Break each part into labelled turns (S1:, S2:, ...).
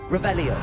S1: Revelio.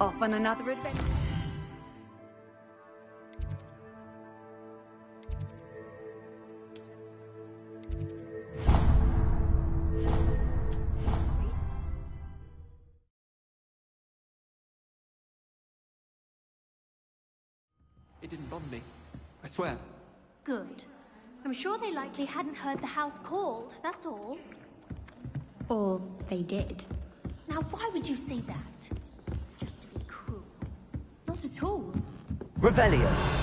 S2: Off on another adventure.
S3: It didn't bother me. I swear.
S4: Good. I'm sure they likely hadn't heard the house called, that's all.
S5: Or they did.
S4: Now why would you say that? Just to be cruel.
S5: Not at all.
S1: Revelio.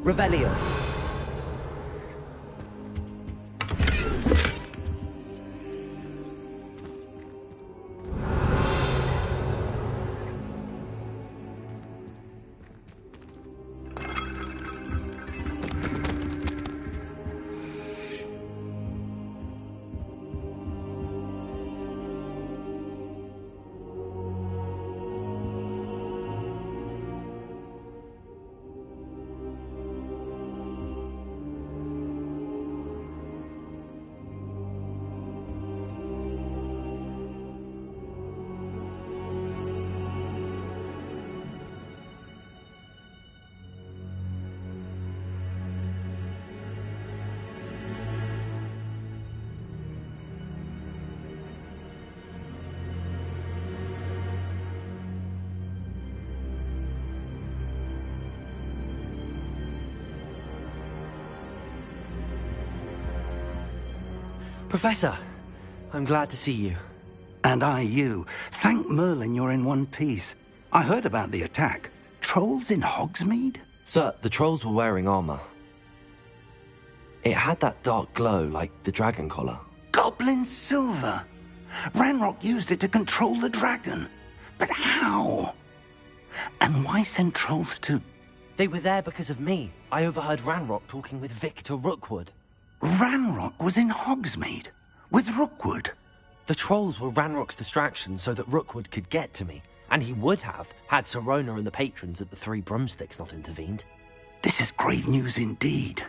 S1: Revelio.
S6: Professor, I'm glad to see you.
S7: And I you. Thank Merlin you're in one piece. I heard about the attack. Trolls in Hogsmeade?
S6: Sir, the trolls were wearing armor. It had that dark glow like the dragon collar.
S7: Goblin silver! Ranrock used it to control the dragon. But how? And why send trolls to...
S6: They were there because of me. I overheard Ranrock talking with Victor Rookwood.
S7: Ranrock was in Hogsmeade with Rookwood.
S6: The trolls were Ranrock's distraction so that Rookwood could get to me. And he would have, had Sirona and the patrons at the Three Broomsticks not intervened.
S7: This is grave news indeed.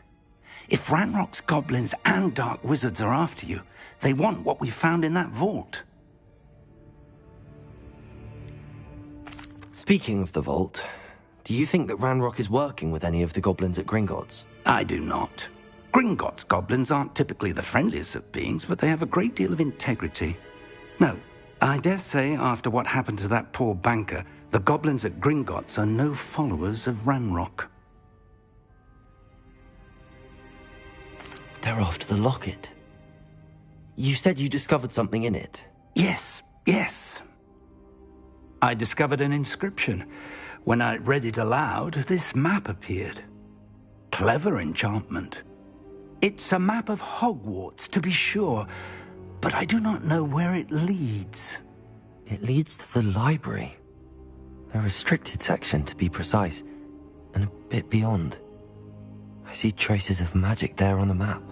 S7: If Ranrock's goblins and dark wizards are after you, they want what we found in that vault.
S6: Speaking of the vault, do you think that Ranrock is working with any of the goblins at Gringotts?
S7: I do not. Gringotts goblins aren't typically the friendliest of beings, but they have a great deal of integrity. No, I dare say after what happened to that poor banker, the goblins at Gringotts are no followers of Ranrock.
S6: They're after the locket. You said you discovered something in it.
S7: Yes. I discovered an inscription. When I read it aloud, this map appeared. Clever enchantment. It's a map of Hogwarts, to be sure, but I do not know where it leads.
S6: It leads to the library. The restricted section, to be precise, and a bit beyond. I see traces of magic there on the map.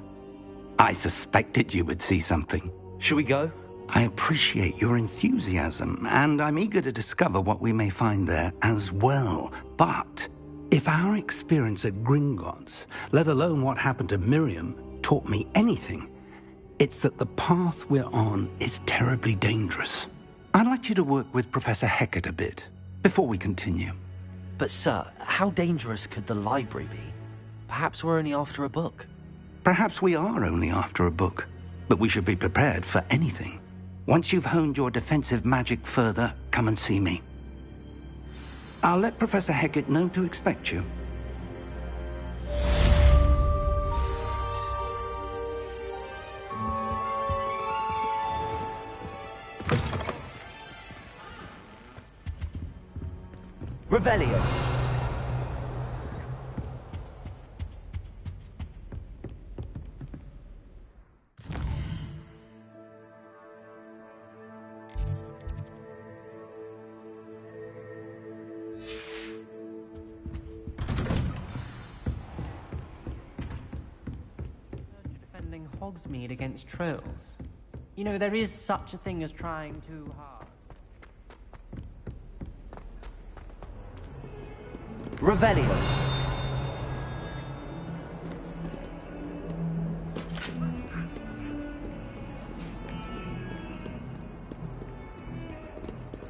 S7: I suspected you would see something.
S6: Shall we go?
S7: I appreciate your enthusiasm, and I'm eager to discover what we may find there as well. But if our experience at Gringotts, let alone what happened to Miriam, taught me anything, it's that the path we're on is terribly dangerous. I'd like you to work with Professor Hecat a bit before we continue.
S6: But sir, how dangerous could the library be? Perhaps we're only after a book.
S7: Perhaps we are only after a book, but we should be prepared for anything. Once you've honed your defensive magic further, come and see me. I'll let Professor Hecat know to expect you.
S6: Revelio.
S1: Defending Hogsmeade against trolls. You know, there is such a thing as trying too hard.
S6: Revelio.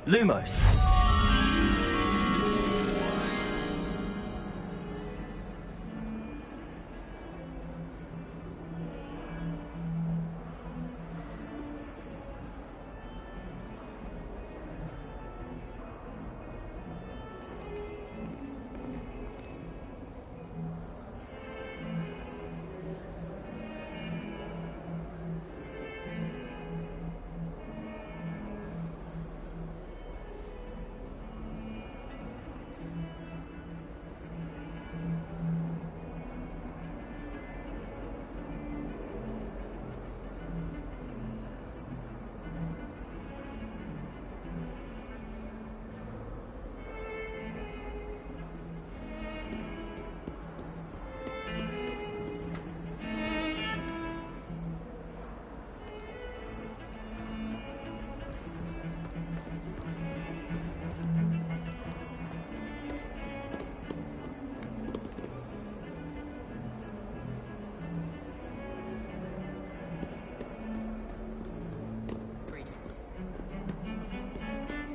S6: Lumos.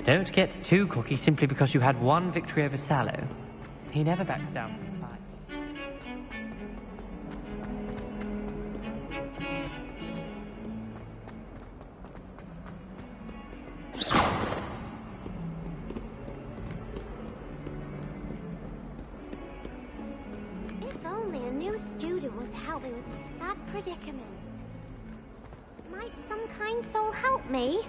S1: Don't get too cocky simply because you had one victory over Sallow. He never backs down from the fight.
S4: If only a new student were to help me with my sad predicament. Might some kind soul help me?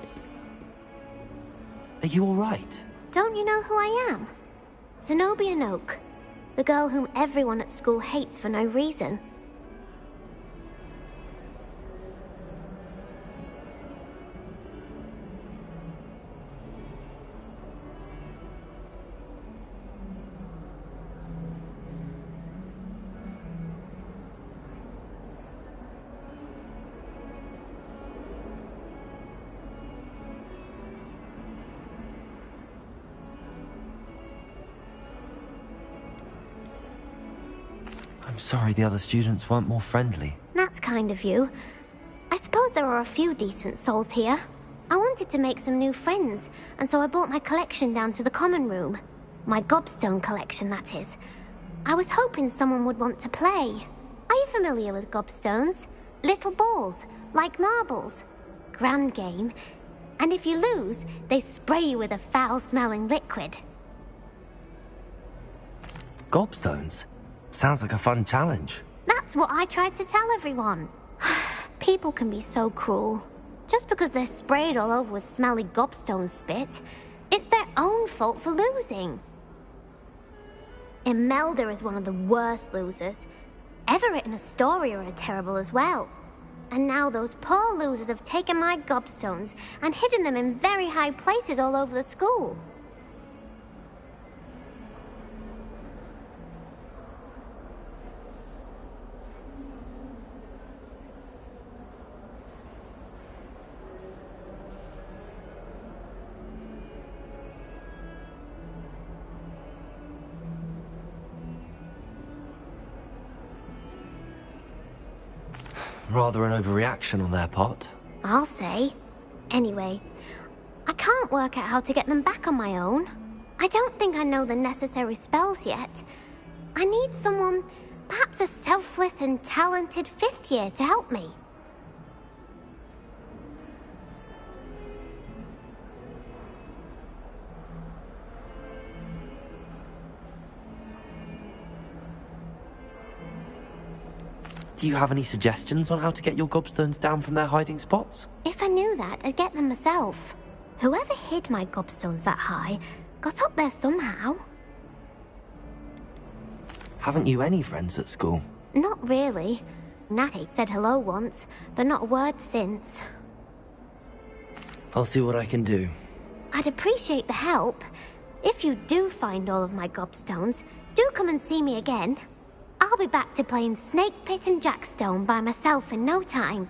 S6: Are you all right?
S4: Don't you know who I am? Zenobia Noak, the girl whom everyone at school hates for no reason.
S6: I'm sorry the other students weren't more friendly.
S4: That's kind of you. I suppose there are a few decent souls here. I wanted to make some new friends, and so I brought my collection down to the common room. My gobstone collection, that is. I was hoping someone would want to play. Are you familiar with gobstones? Little balls, like marbles. Grand game. And if you lose, they spray you with a foul-smelling liquid.
S6: Gobstones? Sounds like a fun challenge.
S4: That's what I tried to tell everyone. People can be so cruel. Just because they're sprayed all over with smelly gobstone spit, it's their own fault for losing. Imelda is one of the worst losers. Everett and Astoria are terrible as well. And now those poor losers have taken my gobstones and hidden them in very high places all over the school.
S6: Rather an overreaction on their part.
S4: I'll say. Anyway, I can't work out how to get them back on my own. I don't think I know the necessary spells yet. I need someone, perhaps a selfless and talented 5th year to help me.
S6: Do you have any suggestions on how to get your gobstones down from their hiding spots?
S4: If I knew that, I'd get them myself. Whoever hid my gobstones that high got up there somehow.
S6: Haven't you any friends at school?
S4: Not really. Natty said hello once, but not a word since.
S6: I'll see what I can do.
S4: I'd appreciate the help. If you do find all of my gobstones, do come and see me again. I'll be back to playing Snake Pit and Jackstone by myself in no time.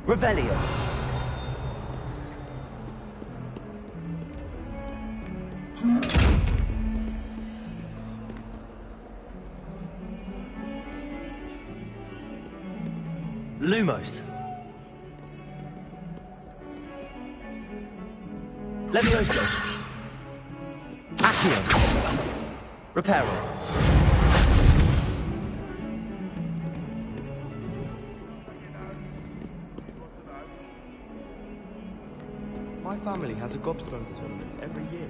S6: Revelio. Lumos. Levioso. Accio. Reparo.
S2: My family has a gobstones tournament every year.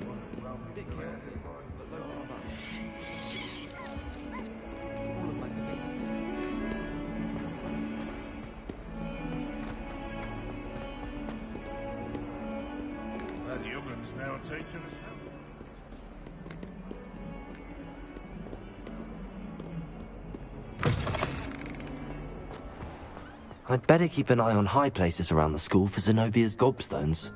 S2: Big chaotic, but loads of fun. All of my siblings.
S8: That young'un's now teaching us.
S6: I'd better keep an eye on high places around the school for Zenobia's gobstones.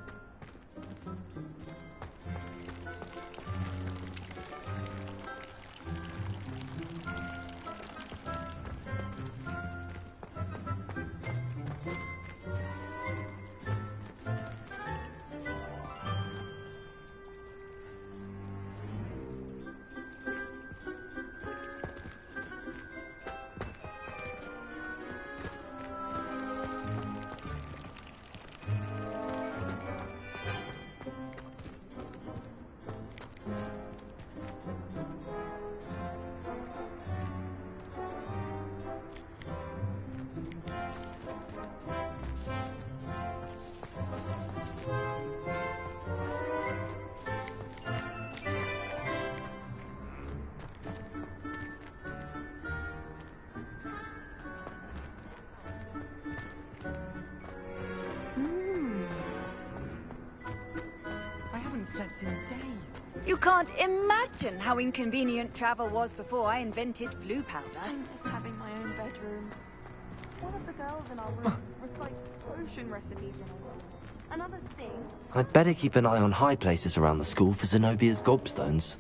S9: Slept in days.
S10: You can't imagine how inconvenient travel was before I invented flu powder.
S9: I miss having my own bedroom. One of the girls in our room recite potion recipes in a room. Another sings.
S6: I'd better keep an eye on high places around the school for Zenobia's gobstones.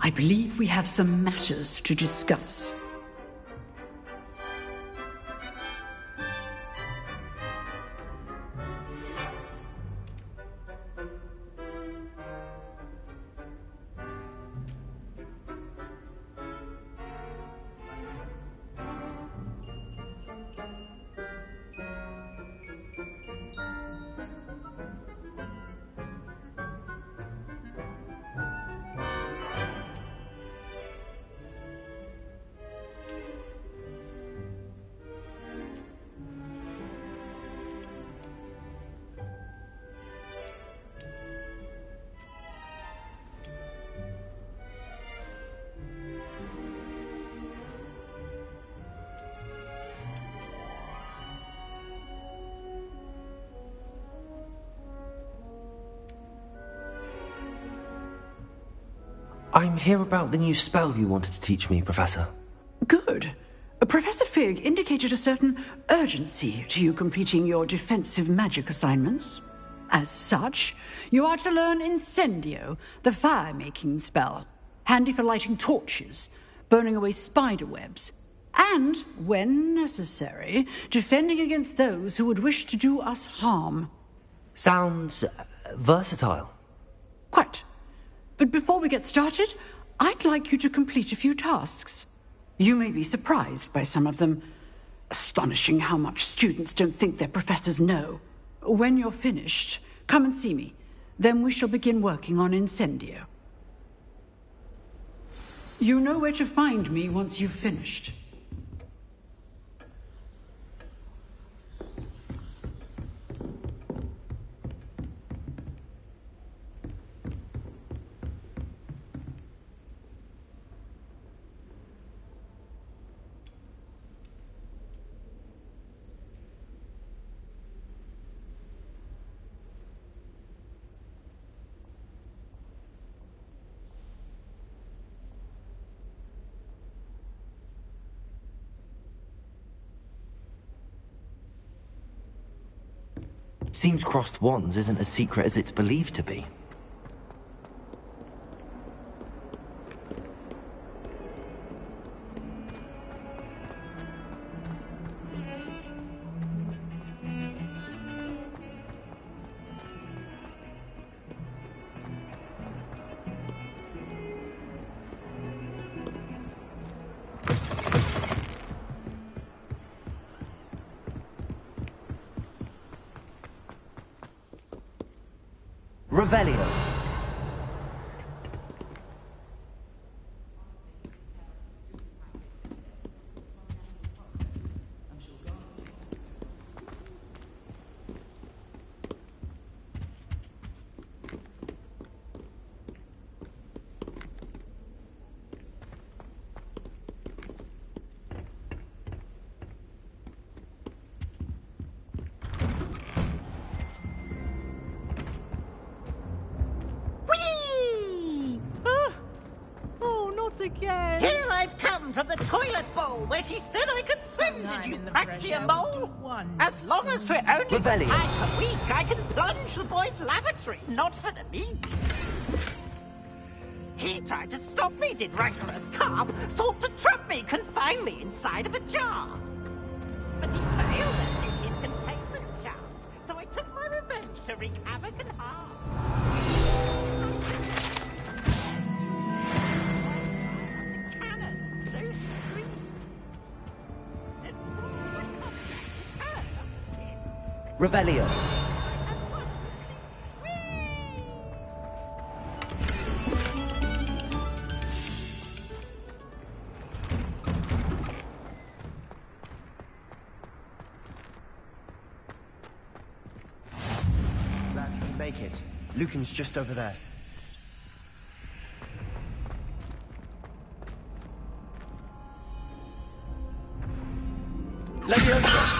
S11: I believe we have some matters to discuss.
S6: I'm here about the new spell you wanted to teach me, Professor.
S11: Good. Professor Fig indicated a certain urgency to you completing your defensive magic assignments. As such, you are to learn Incendio, the fire-making spell, handy for lighting torches, burning away spider webs, and, when necessary, defending against those who would wish to do us harm.
S6: Sounds versatile.
S11: Quite. But before we get started, I'd like you to complete a few tasks. You may be surprised by some of them. Astonishing how much students don't think their professors know. When you're finished, come and see me. Then we shall begin working on Incendio. You know where to find me once you've finished.
S6: Seems crossed wands isn't as secret as it's believed to be. Revelio.
S12: Again. Here I've come from the toilet bowl where she said I could swim. Did you praxia mole? As long as we're only for time a week, I can plunge the boy's lavatory, not for the meek. He tried to stop me, did rancorous carp, sought to trap me, confine me inside of a jar. But he failed at his containment charms, so I took my revenge to wreak havoc and harm.
S6: Revelio.
S2: That should make it. Lucan's just over there. Leviosa!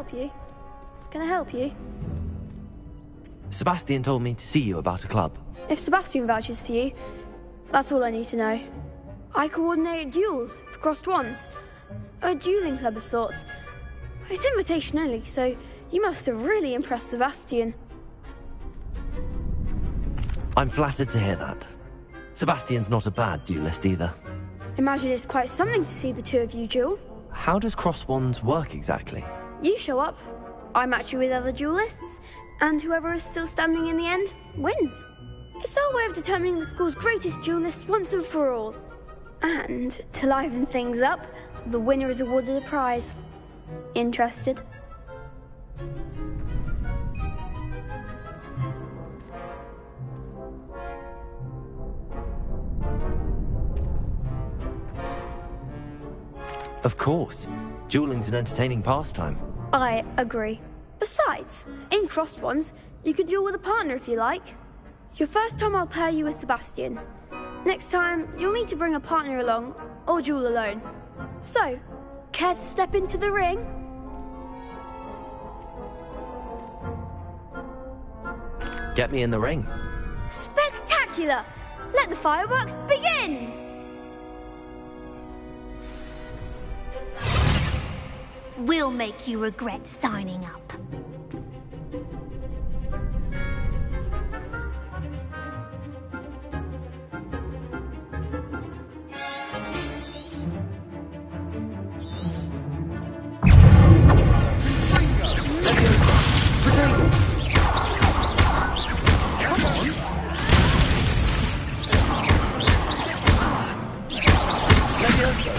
S9: help you? Can I help you?
S6: Sebastian told me to see you about a club.
S9: If Sebastian vouches for you, that's all I need to know. I coordinate duels for crossed wands. A dueling club of sorts. It's invitation only, so you must have really impressed Sebastian.
S6: I'm flattered to hear that. Sebastian's not a bad duelist either.
S9: Imagine it's quite something to see the two of you duel.
S6: How does cross wands work exactly?
S9: You show up, I match you with other duelists, and whoever is still standing in the end wins. It's our way of determining the school's greatest duelist once and for all. And to liven things up, the winner is awarded a prize. Interested?
S6: Of course. Dueling's an entertaining pastime.
S9: I agree. Besides, in crossed ones, you can duel with a partner if you like. Your first time I'll pair you with Sebastian. Next time, you'll need to bring a partner along, or duel alone. So, care to step into the ring?
S6: Get me in the ring.
S9: Spectacular! Let the fireworks begin!
S4: We'll make you regret signing up.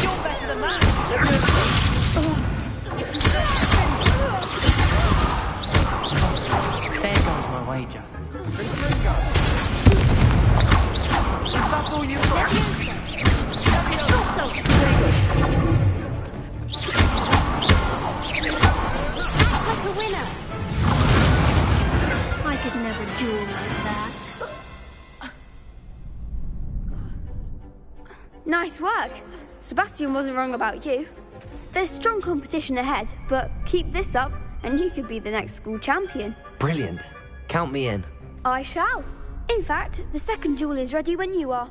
S10: You're better than that.
S1: There goes my wager.
S10: Is that all you've got?
S4: Like a winner. I could never duel like that.
S9: Nice work. Sebastian wasn't wrong about you. There's strong competition ahead, but keep this up and you could be the next school champion.
S6: Brilliant. Count me in.
S9: I shall. In fact, the second duel is ready when you are.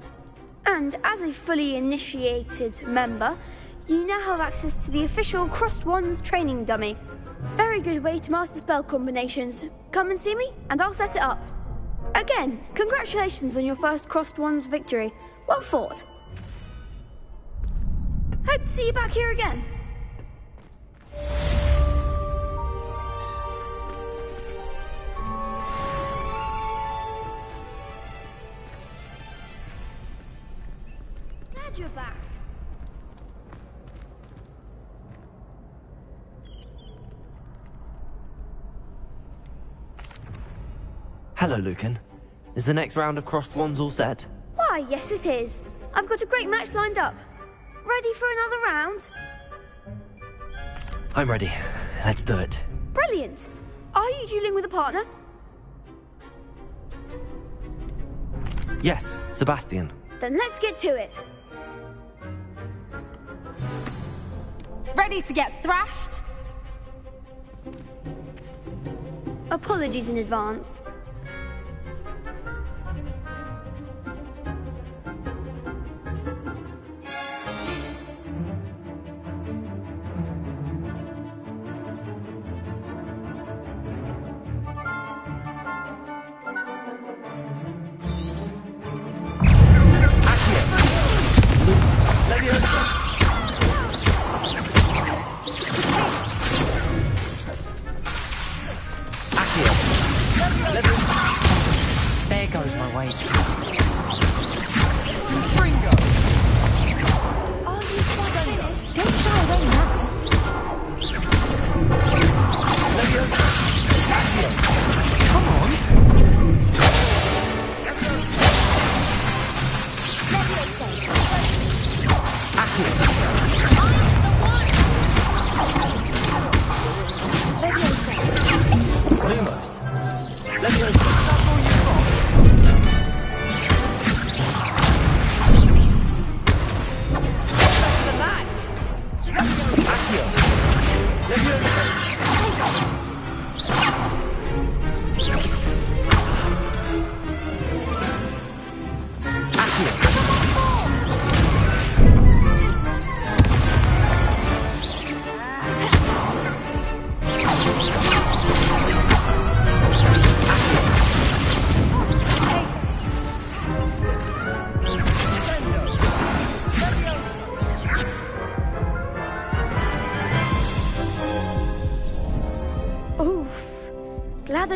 S9: And as a fully initiated member, you now have access to the official Crossed Wands training dummy. Very good way to master spell combinations. Come and see me, and I'll set it up. Again, congratulations on your first Crossed Wands victory. Well fought. Hope to see you back here again. Glad you're back.
S6: Hello, Lucan. Is the next round of crossed wands all set?
S9: Why, yes it is. I've got a great match lined up. Ready for another round?
S6: I'm ready. Let's do it.
S9: Brilliant. Are you dueling with a partner?
S6: Yes, Sebastian.
S9: Then let's get to it.
S5: Ready to get thrashed?
S9: Apologies in advance.
S6: Leviosa!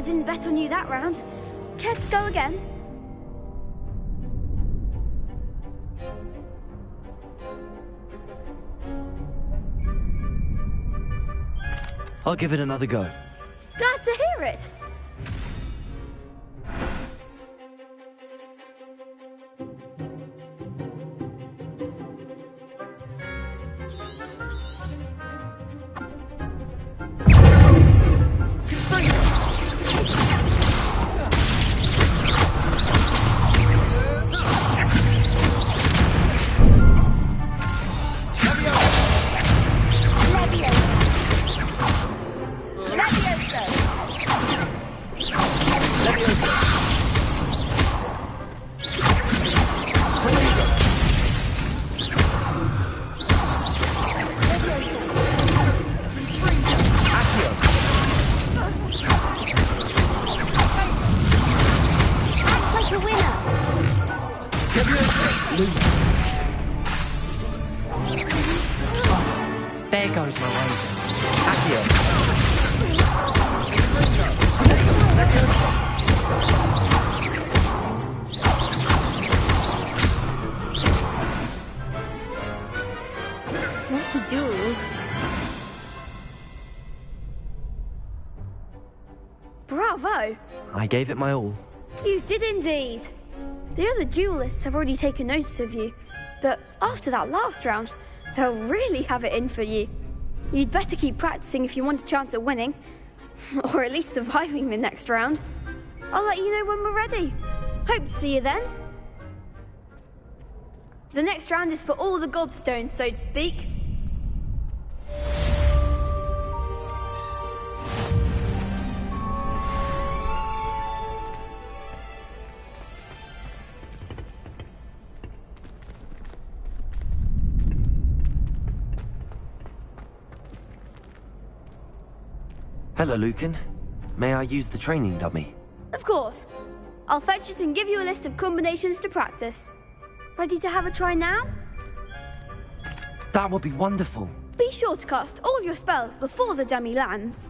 S9: didn't bet on you that round. Care to go again?
S6: I'll give it another go.
S9: Glad to hear it.
S1: There goes my razor.
S9: What to do? Bravo!
S6: I gave it my all.
S9: You did indeed. The other duelists have already taken notice of you, but after that last round, they'll really have it in for you. You'd better keep practicing if you want a chance at winning, or at least surviving the next round. I'll let you know when we're ready. Hope to see you then. The next round is for all the gobstones, so to speak.
S6: Hello, Lucan. May I use the training dummy?
S9: Of course. I'll fetch it and give you a list of combinations to practice. Ready to have a try now?
S6: That would be wonderful.
S9: Be sure to cast all your spells before the dummy lands.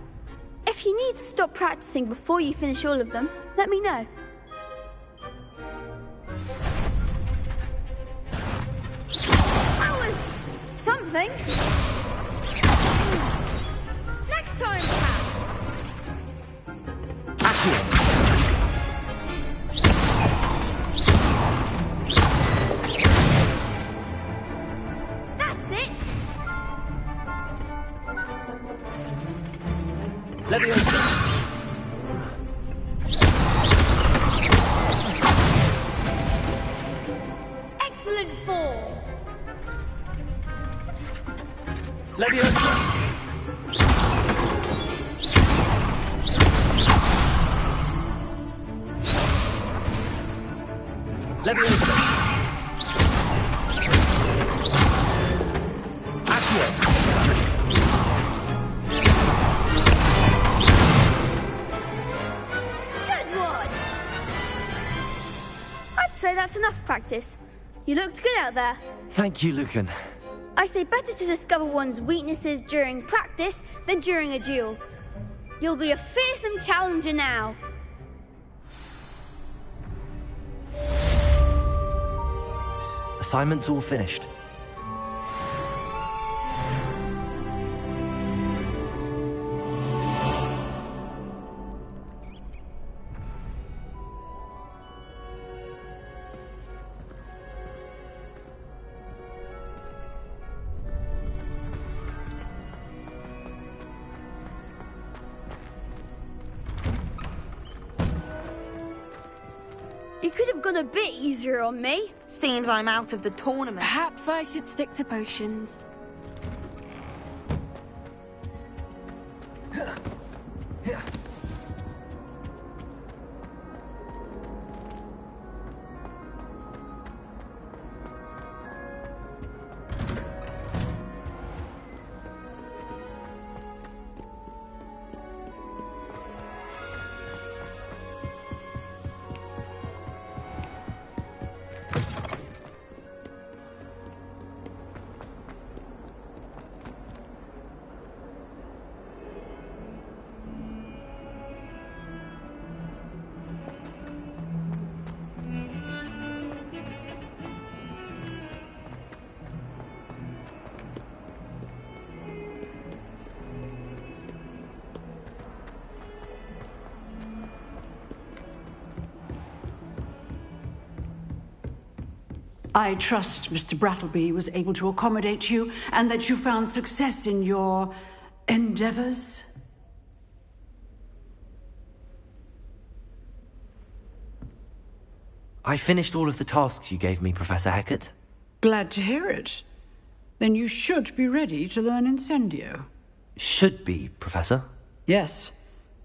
S9: If you need to stop practicing before you finish all of them, let me know. That was something. Next time, perhaps. That's it. Excellent form. Good one. I'd say that's enough practice. You looked good out there.
S6: Thank you, Lucan.
S9: I say better to discover one's weaknesses during practice than during a duel. You'll be a fearsome challenger now.
S6: Assignment's all finished.
S9: You could have gone a bit easier on me.
S10: Seems I'm out of the tournament.
S5: Perhaps I should stick to potions.
S11: I trust Mr. Brattleby was able to accommodate you and that you found success in your endeavors.
S6: I finished all of the tasks you gave me, Professor Hecat.
S11: Glad to hear it. Then you should be ready to learn Incendio.
S6: Should be, Professor?
S11: Yes.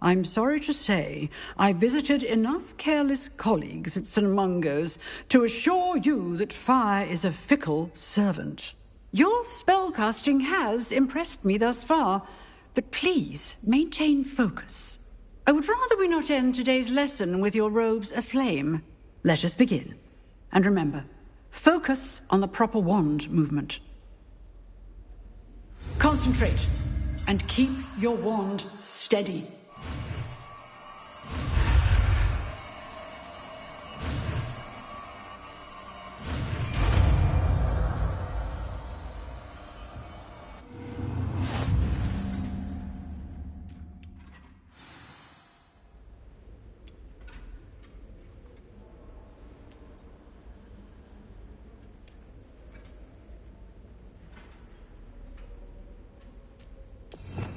S11: I'm sorry to say, I visited enough careless colleagues at St. Mungo's to assure you that fire is a fickle servant. Your spellcasting has impressed me thus far, but please maintain focus. I would rather we not end today's lesson with your robes aflame. Let us begin. And remember, focus on the proper wand movement. Concentrate, and keep your wand steady.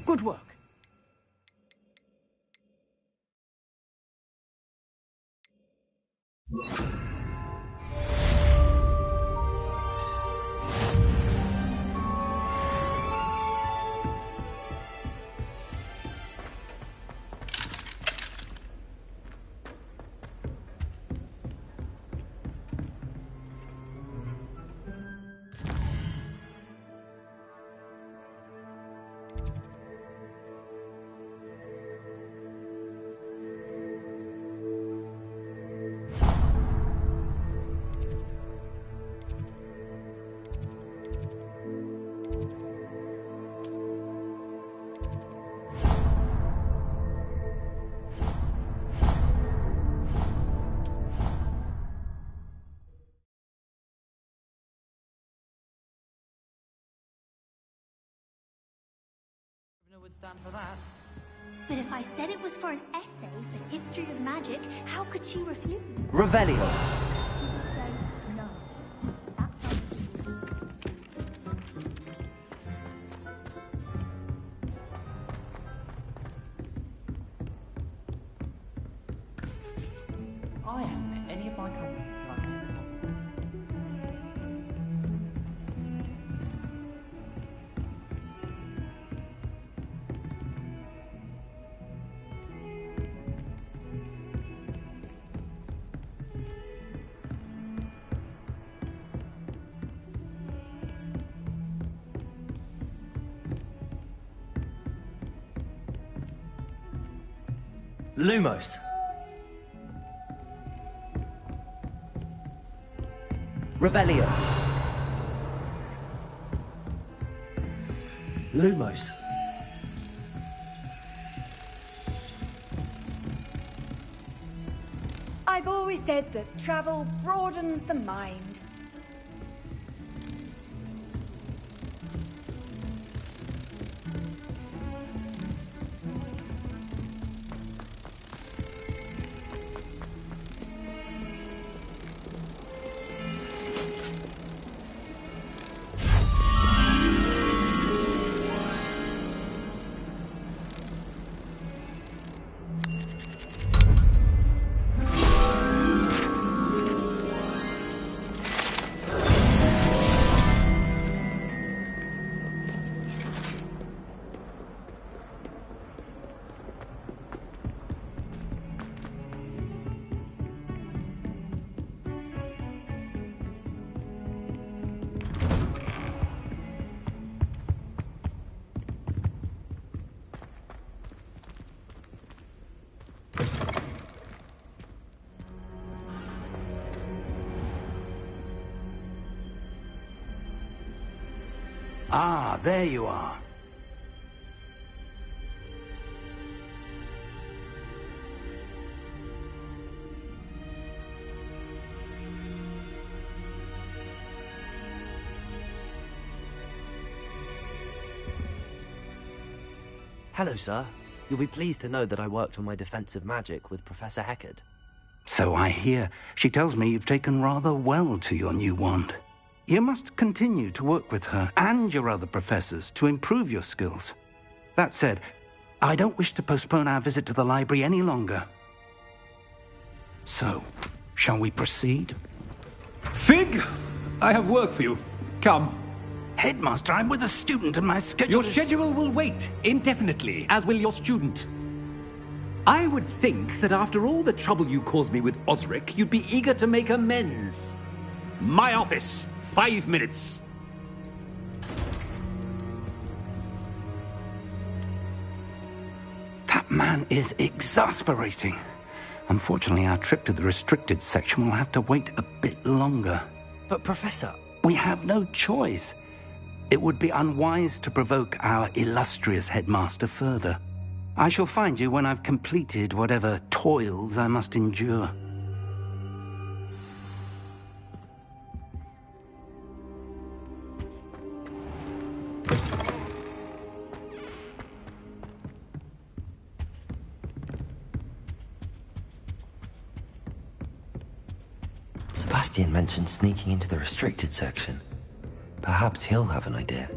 S11: Good work.
S1: Would stand for that.
S4: But if I said it was for an essay for history of magic, how could she refuse?
S6: Revelio.
S4: She would say no. That's how she would.
S1: I haven't met any of my company like this before.
S6: Lumos. Revelio. Lumos.
S10: I've always said that travel broadens the mind.
S7: Ah, there you are.
S6: Hello, sir. You'll be pleased to know that I worked on my defensive magic with Professor Hecat.
S7: So I hear. She tells me you've taken rather well to your new wand. You must continue to work with her and your other professors to improve your skills. That said, I don't wish to postpone our visit to the library any longer. So, shall we proceed?
S13: Fig! I have work for you. Come.
S7: Headmaster, I'm with a student and my schedule
S13: Your schedule will wait indefinitely, as will your student. I would think that after all the trouble you caused me with Osric, you'd be eager to make amends. My office. 5 minutes.
S7: That man is exasperating. Unfortunately, our trip to the restricted section will have to wait a bit longer.
S6: But Professor...
S7: We have no choice. It would be unwise to provoke our illustrious headmaster further. I shall find you when I've completed whatever toils I must endure.
S6: Sebastian mentioned sneaking into the restricted section. Perhaps he'll have an idea.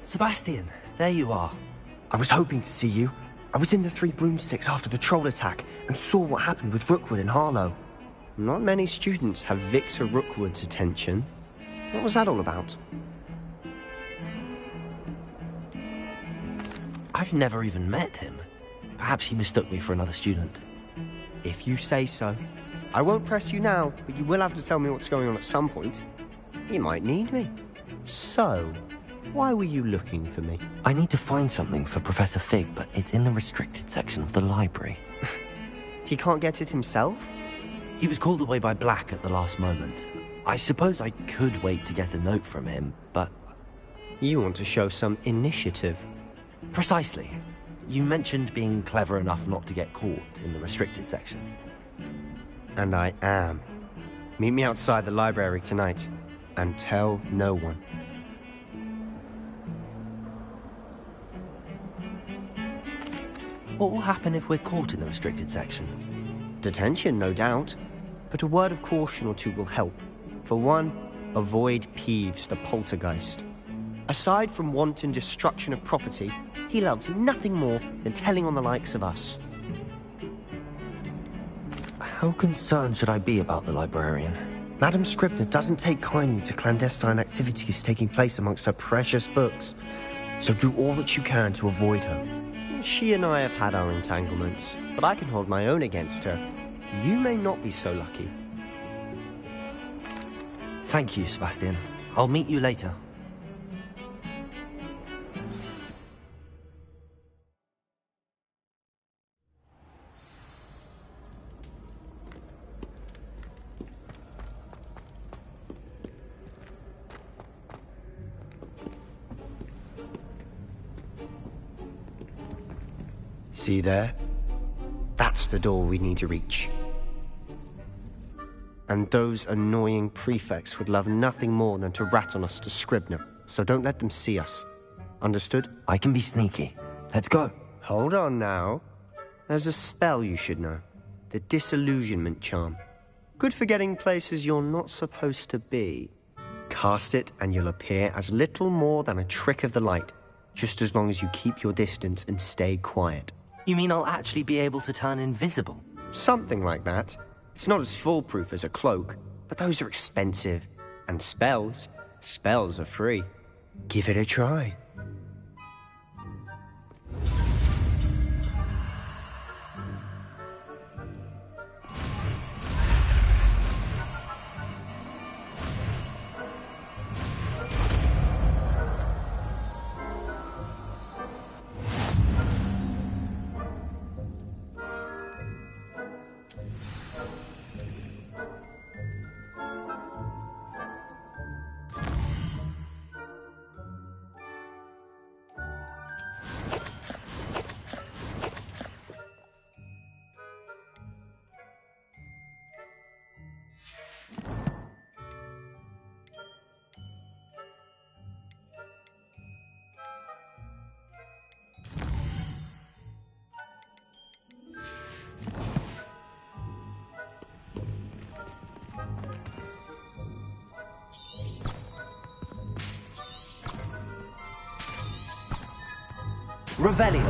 S14: Sebastian, there you are. I was hoping to see you. I was in the Three Broomsticks after the troll attack and saw what happened with Rookwood and Harlow.
S15: Not many students have Victor Rookwood's attention. What was that all about?
S14: I've never even met him. Perhaps he mistook me for another student.
S15: If you say so. I won't press you now, but you will have to tell me what's going on at some point. You might need me. So, why were you looking for me?
S6: I need to find something for Professor Fig, but it's in the restricted section of the library.
S15: He can't get it himself?
S6: He was called away by Black at the last moment. I suppose I could wait to get a note from him, but...
S15: You want to show some initiative.
S6: Precisely. You mentioned being clever enough not to get caught in the restricted section.
S15: And I am. Meet me outside the library tonight, and tell no one.
S6: What will happen if we're caught in the restricted section?
S15: Detention, no doubt. But a word of caution or two will help. For one, avoid Peeves, the poltergeist. Aside from wanton destruction of property, he loves nothing more than telling on the likes of us.
S6: How concerned should I be about the librarian?
S14: Madam Scribner doesn't take kindly to clandestine activities taking place amongst her precious books, so do all that you can to avoid her.
S15: She and I have had our entanglements, but I can hold my own against her. You may not be so lucky.
S6: Thank you, Sebastian. I'll meet you later.
S15: See there? That's the door we need to reach. And those annoying prefects would love nothing more than to rat on us to Scribner, so don't let them see us. Understood?
S6: I can be sneaky. Let's go.
S15: Hold on now. There's a spell you should know. The Disillusionment Charm. Good for getting places you're not supposed to be. Cast it and you'll appear as little more than a trick of the light, just as long as you keep your distance and stay quiet.
S6: You mean I'll actually be able to turn invisible?
S15: Something like that. It's not as foolproof as a cloak, but those are expensive. And spells are free. Give it a try.
S6: Revelio.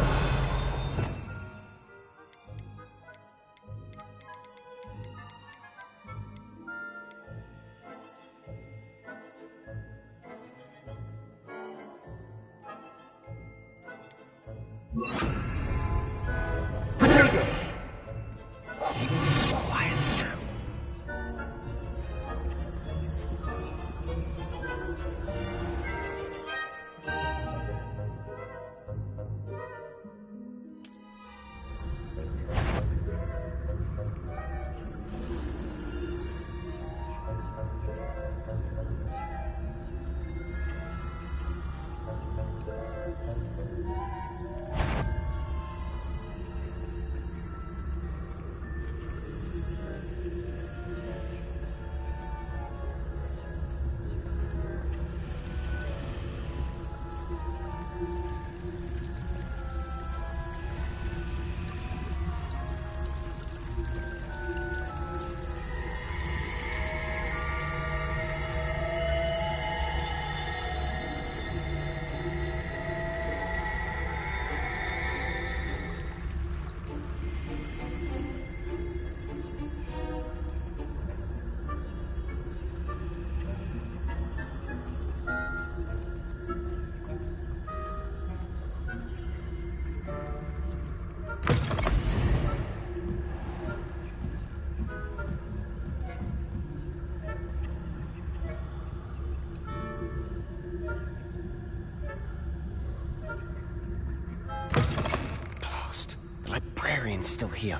S14: Librarian's still here.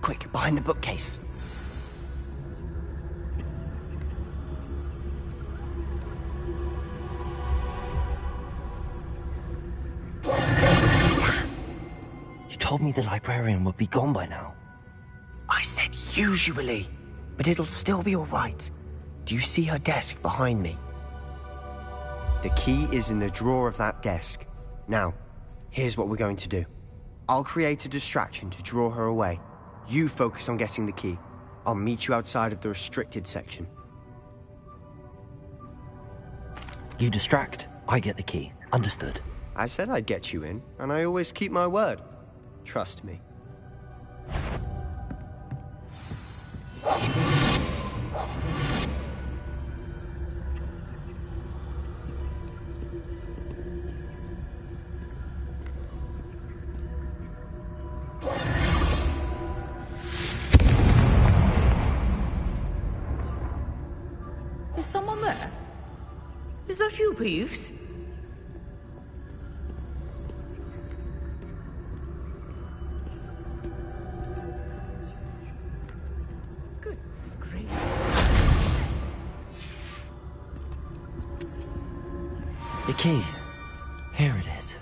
S14: Quick, behind the bookcase. You told me the librarian would be gone by now. I said usually, but it'll still be all right. Do you see her desk behind me?
S15: The key is in the drawer of that desk. Now, here's what we're going to do. I'll create a distraction to draw her away. You focus on getting the key. I'll meet you outside of the restricted section.
S6: You distract, I get the key. Understood.
S15: I said I'd get you in, and I always keep my word. Trust me.
S16: Is someone there? Is that you, Peeves? Goodness gracious.
S6: The key. Here it is.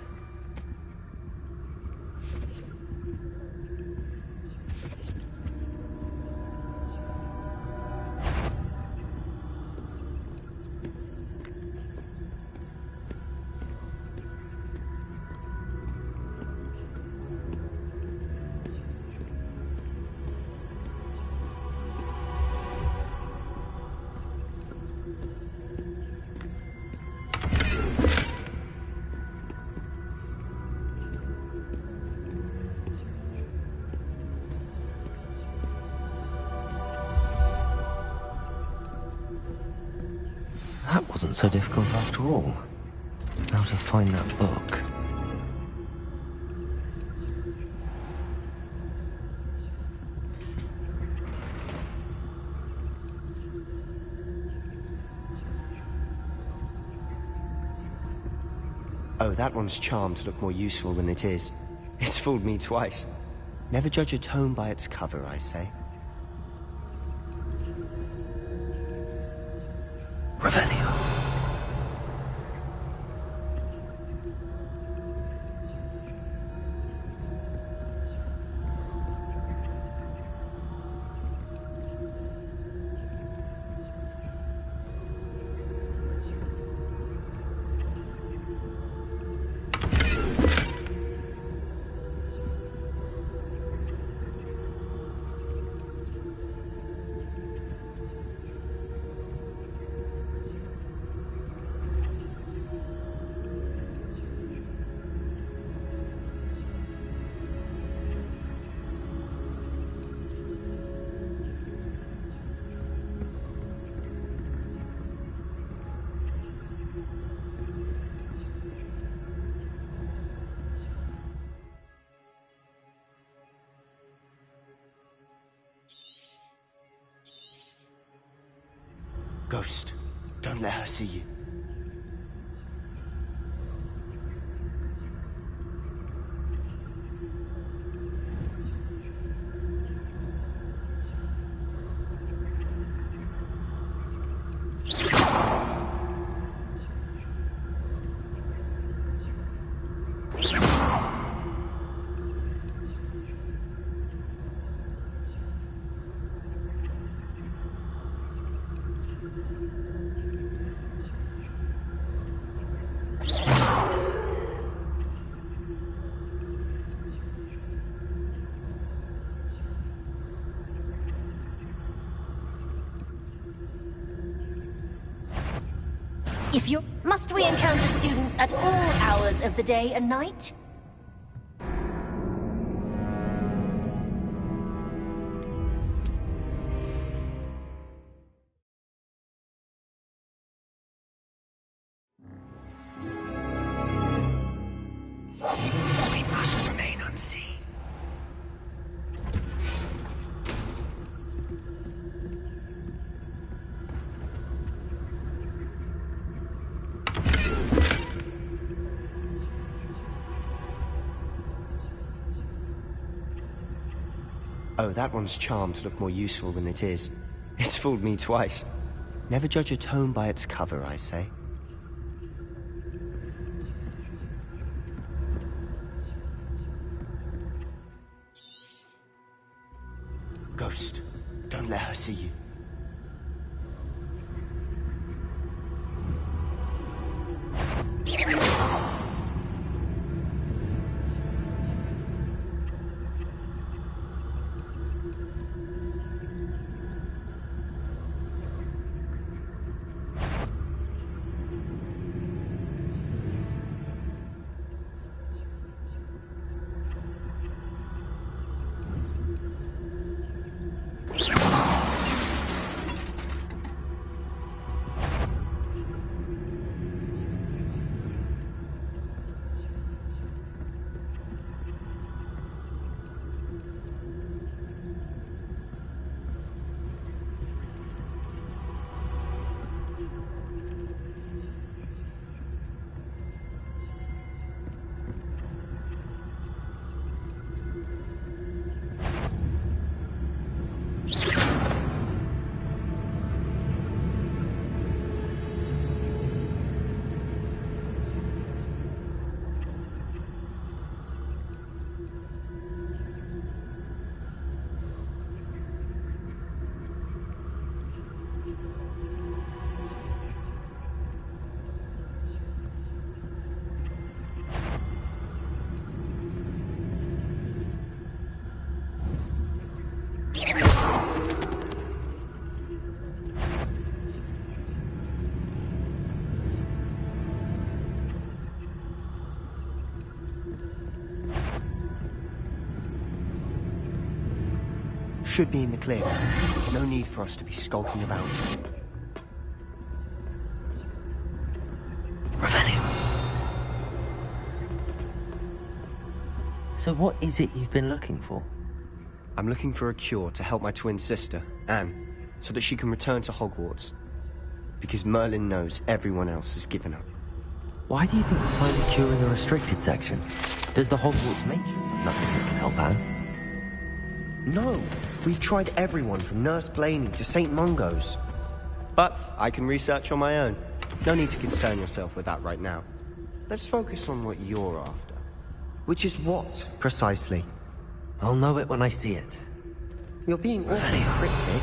S6: That wasn't so difficult after all. Now to find that book.
S15: Oh, that one's charmed to look more useful than it is. It's fooled me twice. Never judge a tome by its cover, I say.
S6: Revelio.
S14: Ghost, don't let her see you.
S17: If you must we encounter students at all hours of the day and night?
S14: We must remain unseen.
S15: Oh, that one's charmed to look more useful than it is. It's fooled me twice. Never judge a tome by its cover, I say. Ghost, don't let her see you. Should be in the clear. No need for us to be skulking about.
S6: So what is it you've been looking for?
S15: I'm looking for a cure to help my twin sister, Anne, so that she can return to Hogwarts. Because Merlin knows everyone else has given up.
S6: Why do you think we'll find a cure in the restricted section? Does the Hogwarts matron have nothing that can help Anne?
S15: No! We've tried everyone from Nurse Blaney to St. Mungo's. But I can research on my own. No need to concern yourself with that right now. Let's focus on what you're after. Which is what, precisely?
S6: I'll know it when I see it.
S15: You're being awfully cryptic.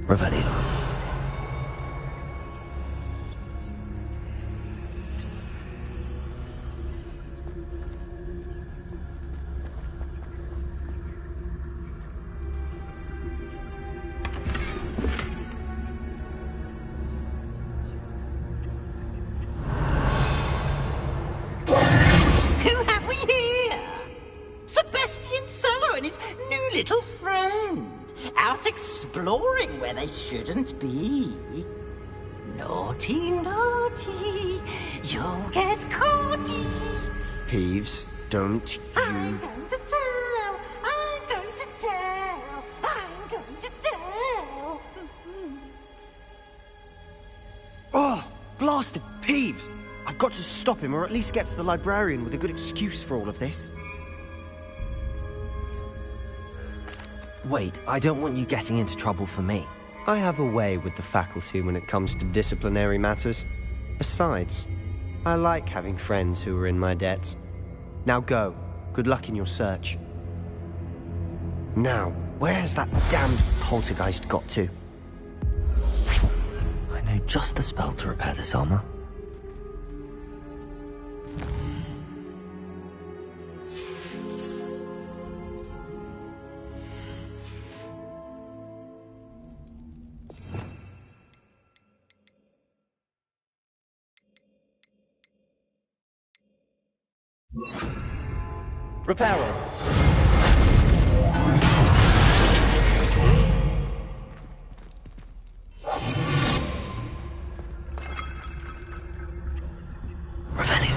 S6: Revelio.
S12: Who have we here? Sebastian Solo and his new little friend. Out exploring where they shouldn't be. Naughty, naughty, you'll get caughty.
S15: Peeves, don't you...
S12: I'm going to tell, I'm going to tell, I'm going to tell.
S14: Oh, blasted Peeves! I've got to stop him, or at least get to the librarian with a good excuse for all of this.
S6: Wait, I don't want you getting into trouble for me.
S15: I have a way with the faculty when it comes to disciplinary matters. Besides, I like having friends who are in my debt. Now go. Good luck in your search.
S14: Now, where has that damned poltergeist got to?
S6: I know just the spell to repair this armor.
S14: Reparo!
S6: Revelio.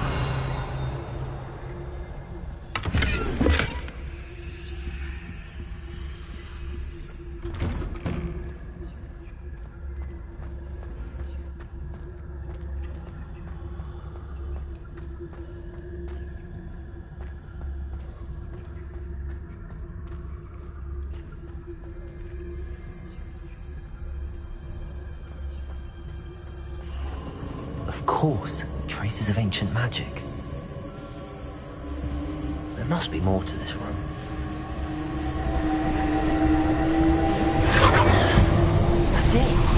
S6: Of course, traces of ancient magic. There must be more to this room. That's it!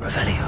S6: Revelio.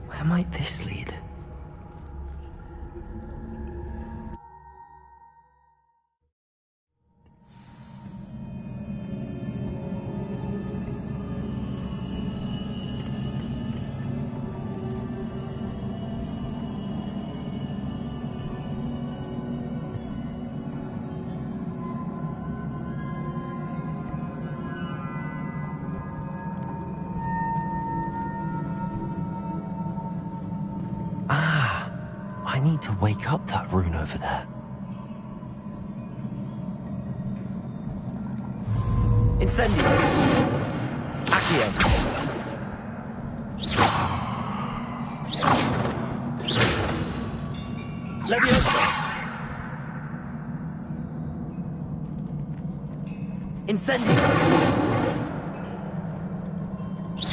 S6: Where might this lead? I need to wake up that rune over there.
S14: Incendio! Accio! Leviosa! Incendio!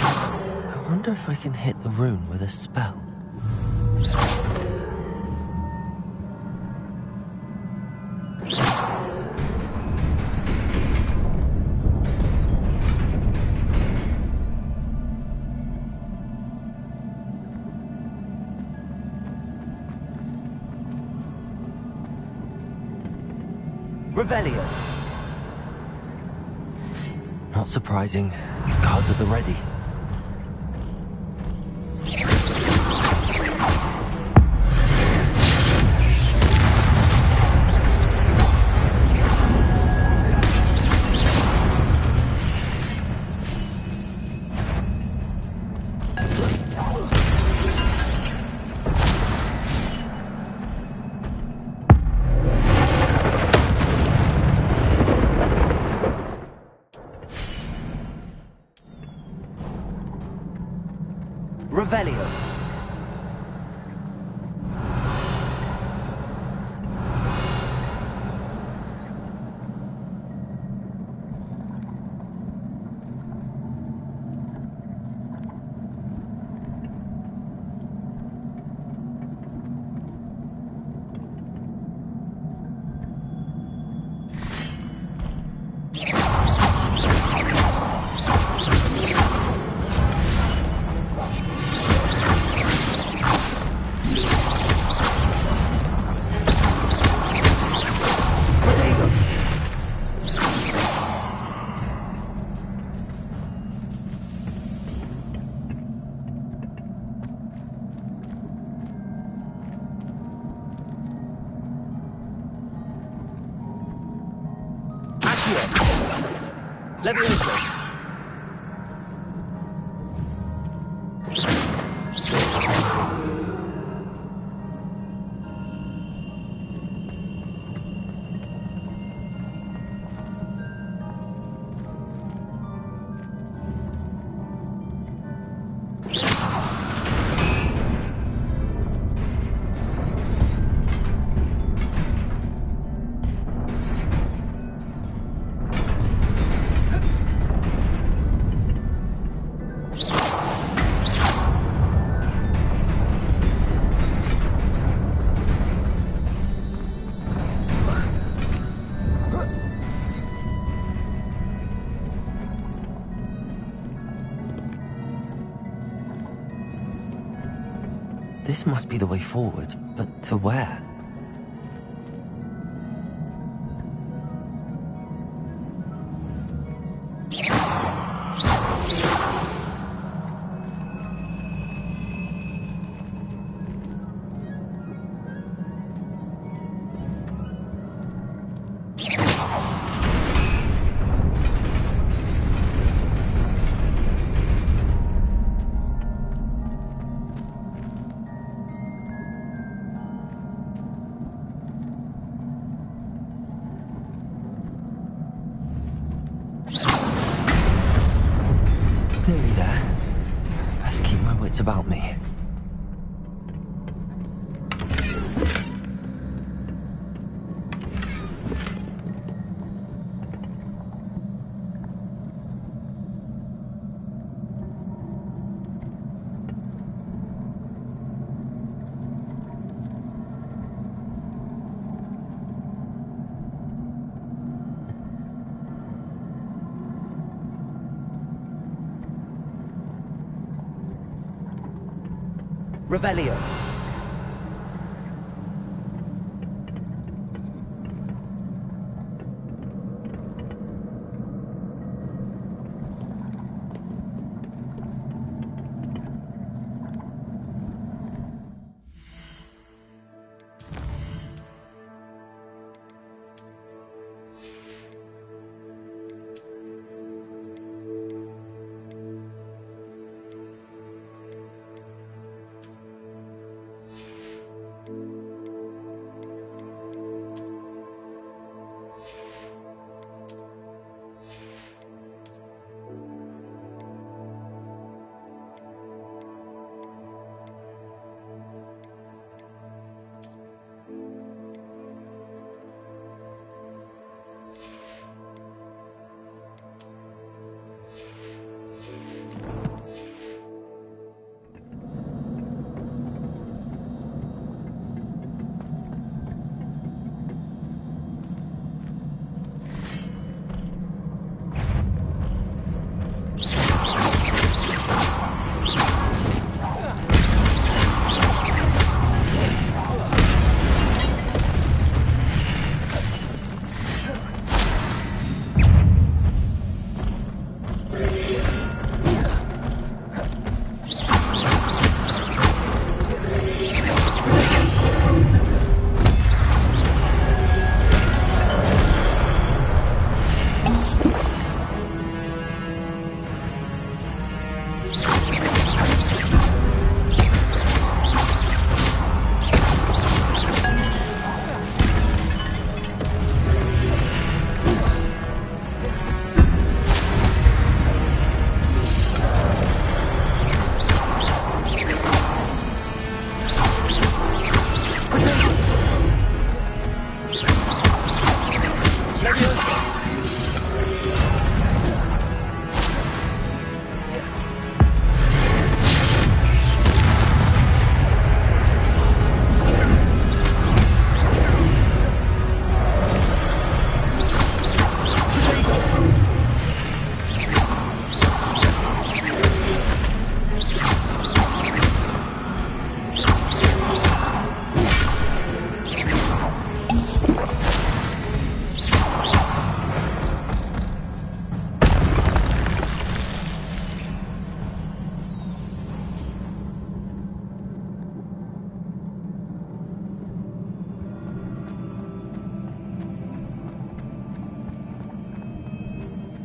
S6: I wonder if I can hit the rune with a spell.
S14: Revelio.
S6: Not surprising. Cards at the ready.
S14: Revelio. Leviosa.
S6: This must be the way forward, but to where? Nearly there. Best keep my wits about me.
S14: Revelio.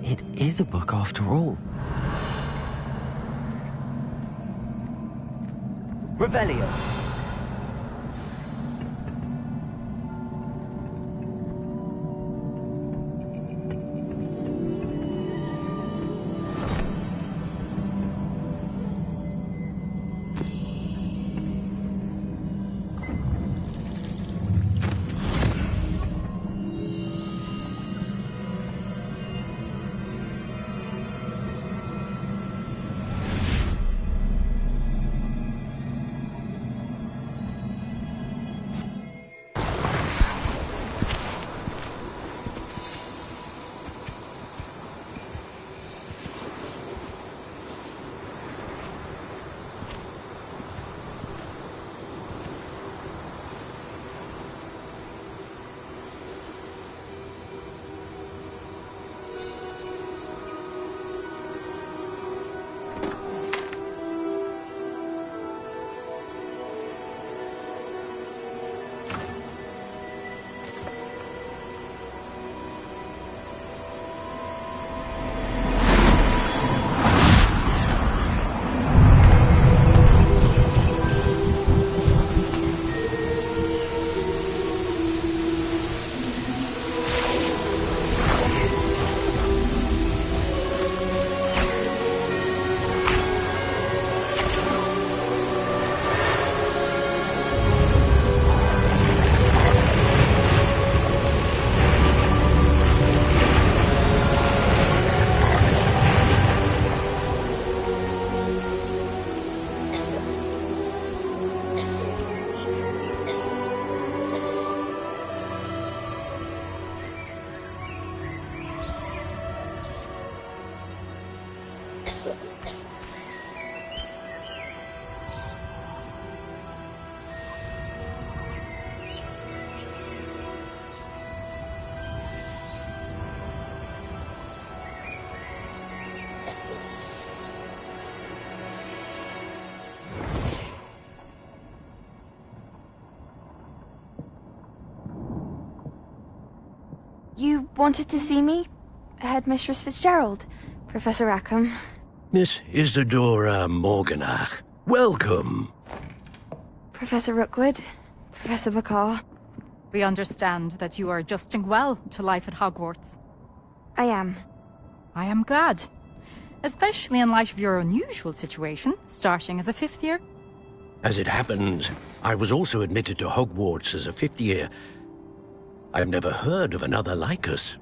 S6: It is a book after all.
S14: Revelio.
S18: You wanted to see me? Headmistress Fitzgerald, Professor Rackham.
S19: Miss Isadora Morganach, welcome.
S18: Professor Rookwood, Professor Bakar.
S20: We understand that you are adjusting well to life at Hogwarts.
S18: I am.
S20: I am glad. Especially in light of your unusual situation, starting as a 5th year.
S19: As it happens, I was also admitted to Hogwarts as a 5th year. I've never heard of another like us.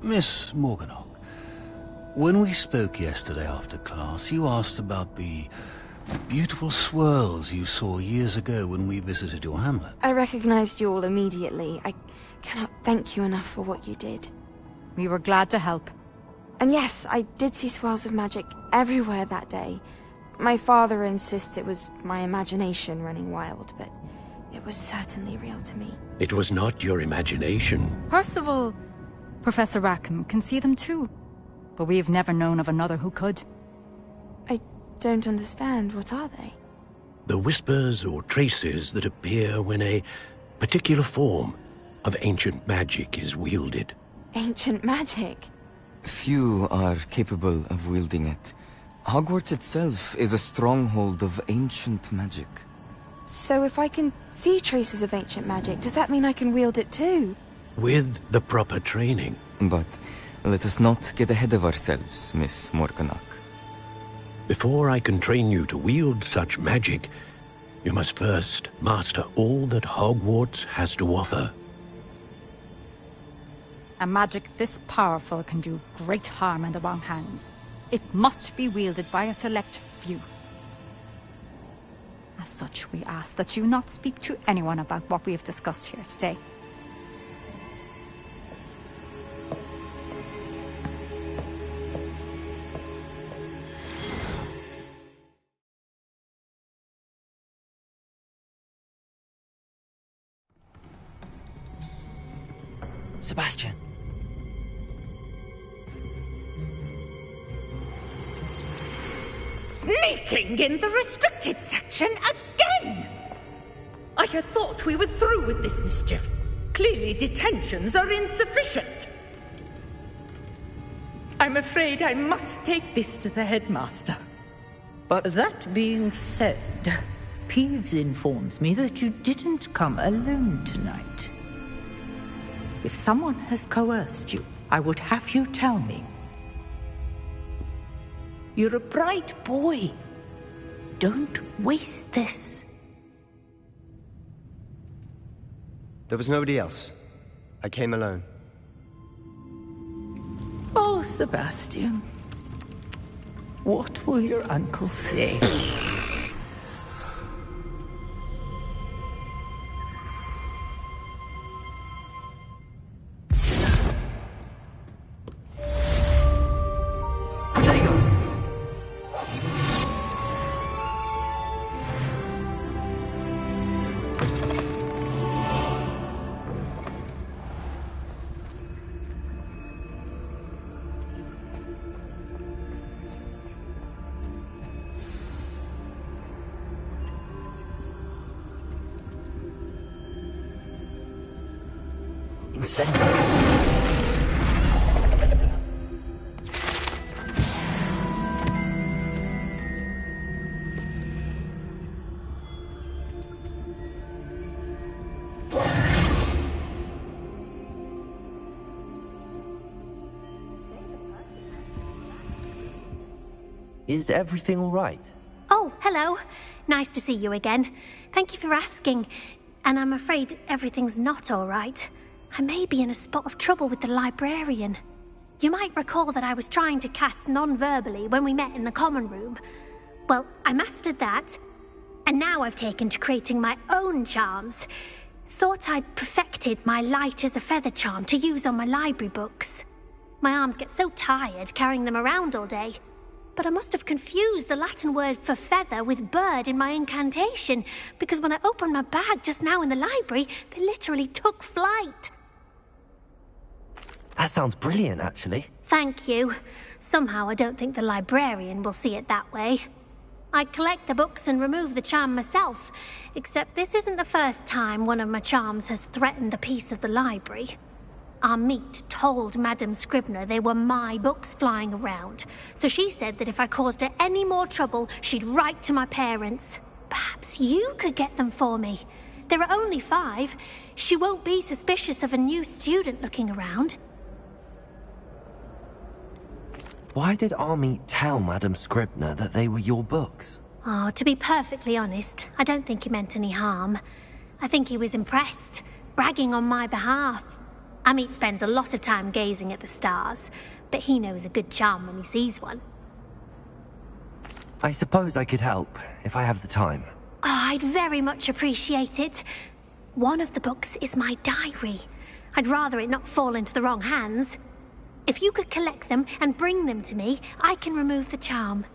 S21: Miss Morganach, when we spoke yesterday after class, you asked about the beautiful swirls you saw years ago when we visited your hamlet.
S18: I recognized you all immediately. I cannot thank you enough for what you did.
S20: We were glad to help.
S18: And yes, I did see swirls of magic everywhere that day. My father insists it was my imagination running wild, but it was certainly real to me.
S19: It was not your imagination.
S20: Percival, Professor Rackham can see them too. But we've never known of another who could.
S18: I don't understand. What are they?
S19: The whispers or traces that appear when a particular form of ancient magic is wielded.
S18: Ancient magic?
S22: Few are capable of wielding it. Hogwarts itself is a stronghold of ancient magic.
S18: So if I can see traces of ancient magic, does that mean I can wield it too?
S19: With the proper training.
S22: But let us not get ahead of ourselves, Miss Morganach.
S19: Before I can train you to wield such magic, you must first master all that Hogwarts has to offer.
S20: A magic this powerful can do great harm in the wrong hands. It must be wielded by a select few. As such, we ask that you not speak to anyone about what we have discussed here today.
S14: Sebastian.
S16: Sneaking in the restricted section again! I had thought we were through with this mischief. Clearly detentions are insufficient. I'm afraid I must take this to the headmaster.
S12: But that being said, Peeves informs me that you didn't come alone tonight. If someone has coerced you, I would have you tell me. You're a bright boy. Don't waste this.
S15: There was nobody else. I came alone.
S12: Oh, Sebastian. What will your uncle say?
S14: Is everything all right?
S4: Oh, hello. Nice to see you again. Thank you for asking. And I'm afraid everything's not all right. I may be in a spot of trouble with the librarian. You might recall that I was trying to cast non-verbally when we met in the common room. Well, I mastered that. And now I've taken to creating my own charms. Thought I'd perfected my light as a feather charm to use on my library books. My arms get so tired carrying them around all day. But I must have confused the Latin word for feather with bird in my incantation, because when I opened my bag just now in the library, they literally took flight.
S14: That sounds brilliant, actually.
S4: Thank you. Somehow I don't think the librarian will see it that way. I collect the books and remove the charm myself, except this isn't the first time one of my charms has threatened the peace of the library. Amit told Madame Scribner they were my books flying around, so she said that if I caused her any more trouble, she'd write to my parents. Perhaps you could get them for me. There are only 5. She won't be suspicious of a new student looking around.
S6: Why did Amit tell Madame Scribner that they were your books?
S4: Oh, to be perfectly honest, I don't think he meant any harm. I think he was impressed, bragging on my behalf. Amit spends a lot of time gazing at the stars, but he knows a good charm when he sees one.
S6: I suppose I could help, if I have the time.
S4: Oh, I'd very much appreciate it. One of the books is my diary. I'd rather it not fall into the wrong hands. If you could collect them and bring them to me, I can remove the charm.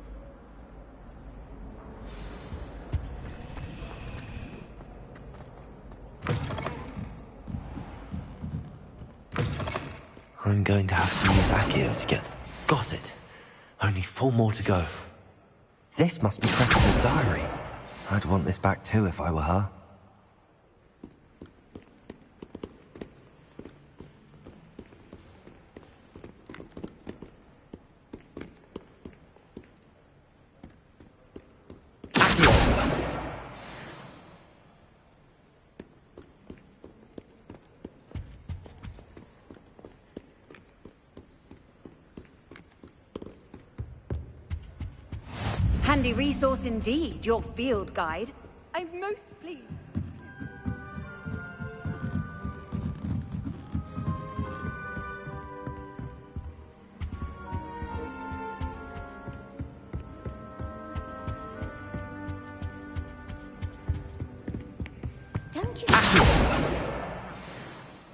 S6: I'm going to have to use Accio to get... Got it. Only 4 more to go. This must be Cressida's diary. I'd want this back too if I were her.
S10: Handy resource indeed, your field guide. I'm most pleased.
S4: Don't you?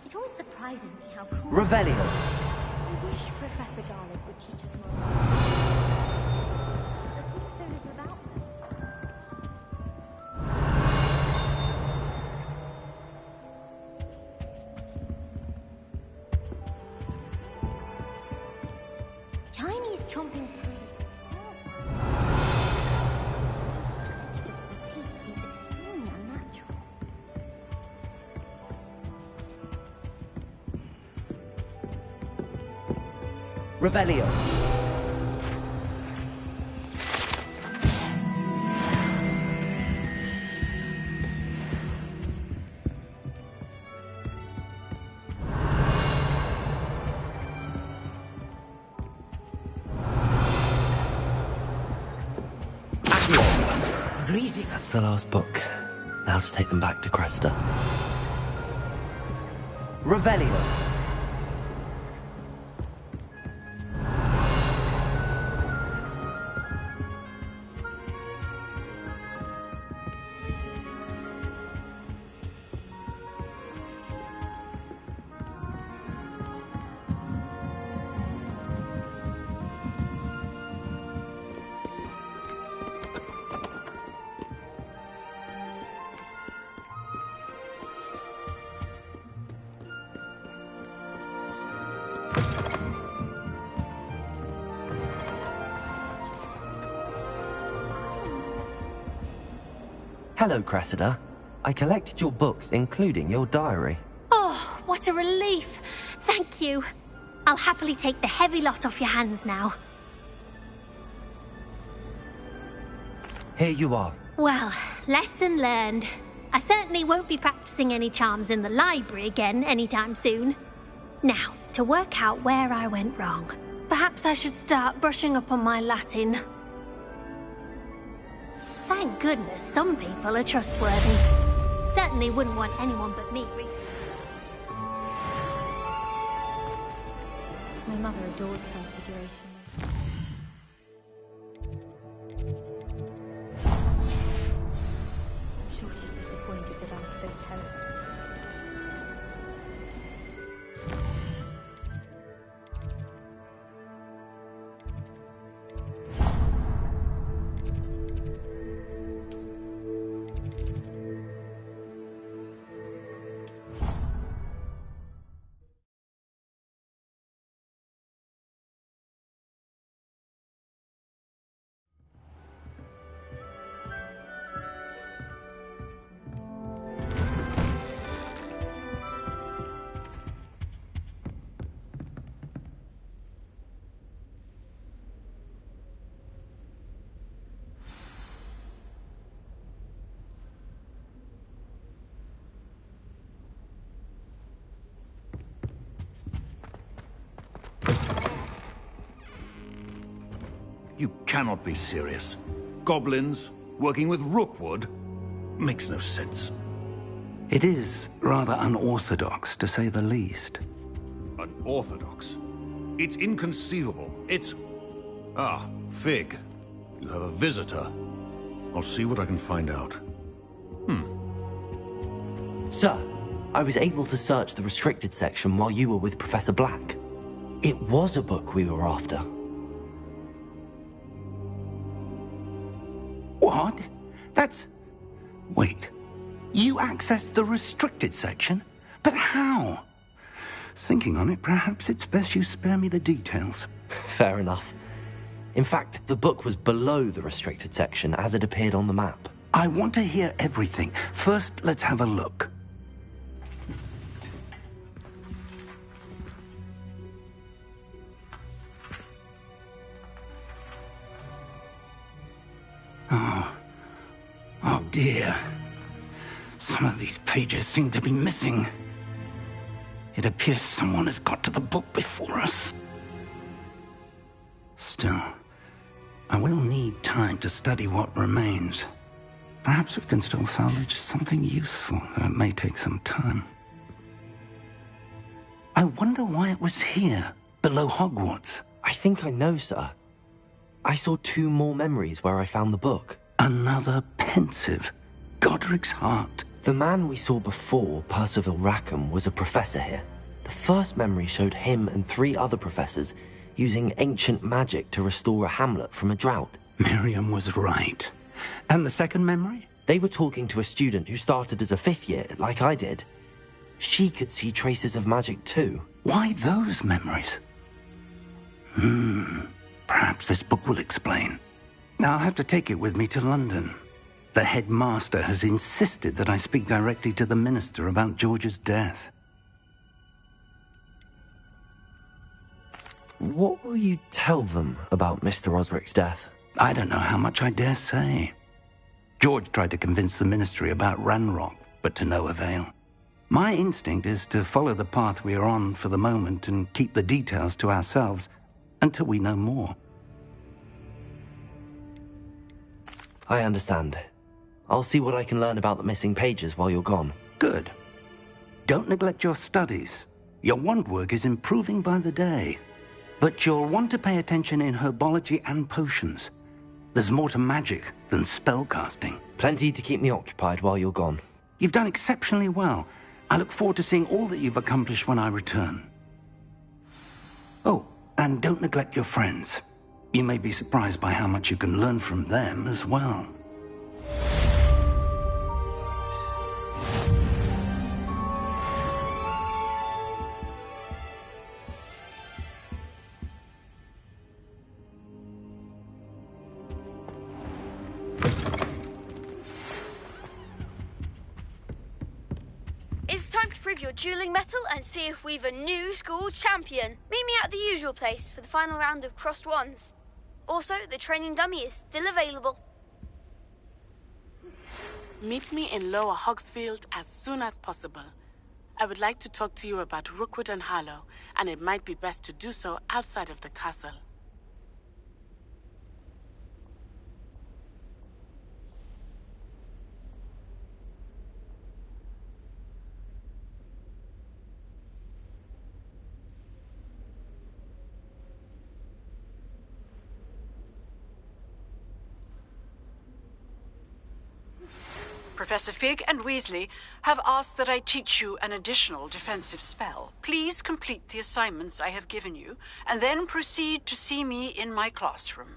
S4: It always surprises me how cool...
S6: Revelio.
S4: I wish Professor Garlick would teach us more. Chinese chomping food. Seems extremely unnatural.
S6: Revelio.
S11: Reading.
S6: That's the last book. Now to take them back to Cressida. Revelio. Hello, Cressida. I collected your books, including your diary.
S4: Oh, what a relief. Thank you. I'll happily take the heavy lot off your hands now.
S6: Here you are.
S4: Well, lesson learned. I certainly won't be practicing any charms in the library again anytime soon. Now, to work out where I went wrong. Perhaps I should start brushing up on my Latin. Thank goodness some people are trustworthy. Certainly wouldn't want anyone but me reading.
S3: My mother adored Transfiguration. I'm sure she's disappointed that I'm so terrible.
S21: You cannot be serious. Goblins working with Rookwood? Makes no sense.
S7: It is rather unorthodox, to say the least.
S21: Unorthodox? It's inconceivable. It's... Ah, Fig. You have a visitor. I'll see what I can find out.
S6: Sir, I was able to search the restricted section while you were with Professor Black. It was a book we were after.
S7: What? That's... Wait. You accessed the restricted section? But how? Thinking on it, perhaps it's best you spare me the details.
S6: Fair enough. In fact, the book was below the restricted section as it appeared on the map.
S7: I want to hear everything. First, let's have a look. Oh dear. Some of these pages seem to be missing. It appears someone has got to the book before us. Still, I will need time to study what remains. Perhaps we can still salvage something useful, though it may take some time. I wonder why it was here, below Hogwarts.
S6: I think I know, sir. I saw 2 more memories where I found the book.
S7: Another pensive. Godric's heart.
S6: The man we saw before, Percival Rackham, was a professor here. The first memory showed him and 3 other professors using ancient magic to restore a hamlet from a drought.
S7: Miriam was right. And the second memory?
S6: They were talking to a student who started as a 5th year, like I did. She could see traces of magic too.
S7: Why those memories? Perhaps this book will explain. I'll have to take it with me to London. The headmaster has insisted that I speak directly to the minister about George's death.
S6: What will you tell them about Mr. Osric's death?
S7: I don't know how much I dare say. George tried to convince the ministry about Ranrock, but to no avail. My instinct is to follow the path we are on for the moment and keep the details to ourselves until we know more.
S6: I understand. I'll see what I can learn about the missing pages while you're gone.
S7: Good. Don't neglect your studies. Your wand work is improving by the day. But you'll want to pay attention in herbology and potions. There's more to magic than spellcasting.
S6: Plenty to keep me occupied while you're gone.
S7: You've done exceptionally well. I look forward to seeing all that you've accomplished when I return. Oh, and don't neglect your friends. You may be surprised by how much you can learn from them as well.
S9: It's time to prove your dueling mettle and see if we've a new school champion. Meet me at the usual place for the final round of crossed wands. Also, the training dummy is still available.
S2: Meet me in Lower Hogsfield as soon as possible. I would like to talk to you about Rookwood and Harlow, and it might be best to do so outside of the castle.
S11: Professor Fig and Weasley have asked that I teach you an additional defensive spell. Please complete the assignments I have given you, and then proceed to see me in my classroom.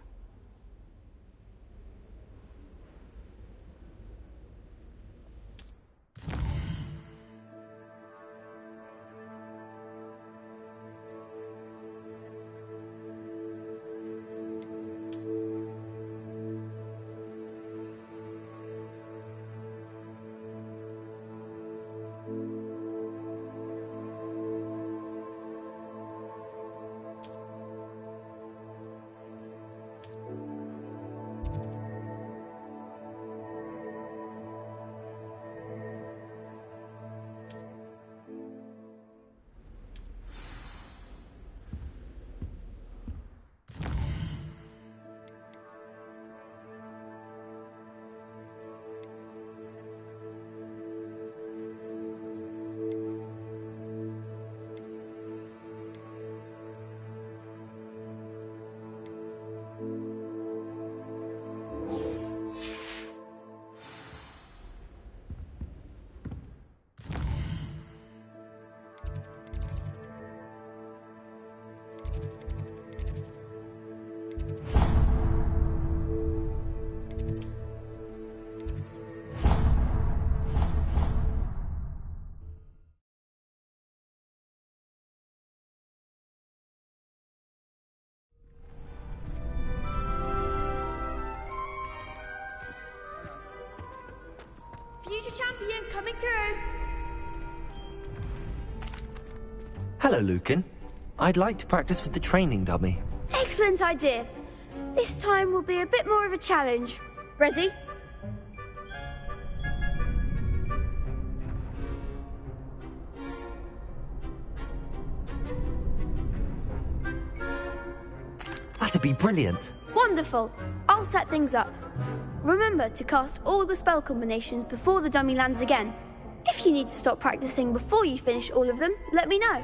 S9: champion coming through.
S6: Hello, Lucan. I'd like to practice with the training dummy.
S9: Excellent idea. This time will be a bit more of a challenge. Ready?
S6: That'd be brilliant.
S9: Wonderful. I'll set things up. Remember to cast all the spell combinations before the dummy lands again. If you need to stop practicing before you finish all of them, let me know.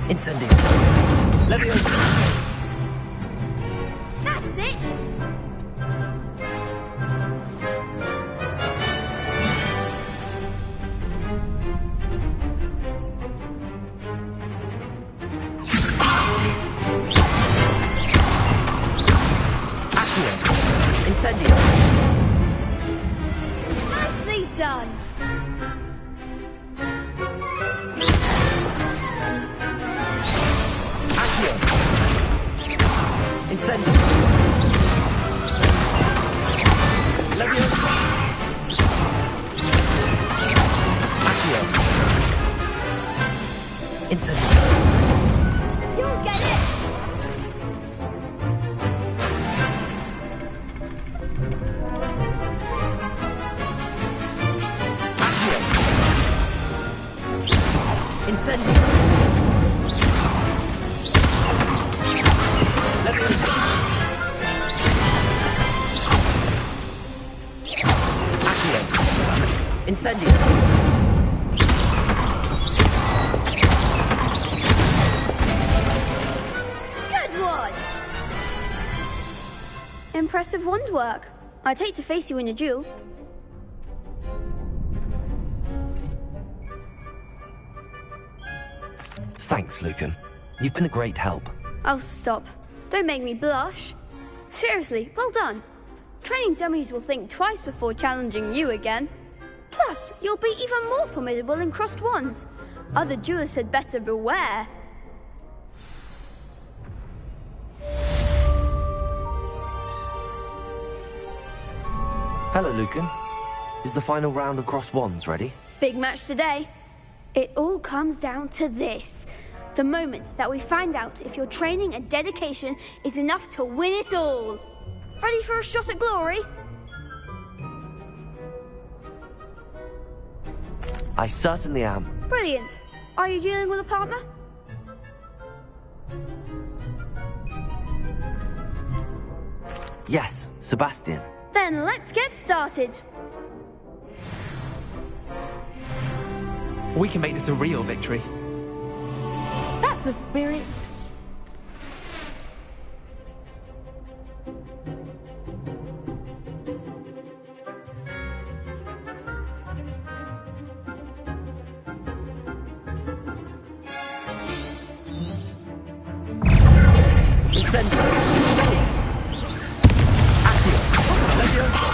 S6: Incendio. Leviosa.
S9: That's it!
S6: Accio. Incendio.
S9: Nicely done!
S6: Incendio. Leviosa. Accio. Incendio.
S9: You'll get it!
S6: Accio. Incendio. Leviosa. Accio. Incendio.
S9: Good one! Impressive wand work. I'd hate to face you in a duel.
S6: Thanks, Lucan. You've been a great help.
S9: Oh, stop. Don't make me blush. Seriously, well done. Training dummies will think twice before challenging you again. Plus, you'll be even more formidable in crossed wands. Other duelists had better beware.
S6: Hello, Lucan. Is the final round of crossed wands ready?
S9: Big match today. It all comes down to this. The moment that we find out if your training and dedication is enough to win it all. Ready for a shot at glory?
S6: I certainly am.
S9: Brilliant. Are you dealing with a partner?
S6: Yes, Sebastian.
S9: Then let's get started.
S6: We can make this a real victory.
S17: That's the spirit.
S6: Incendio. Accio. Leviosa.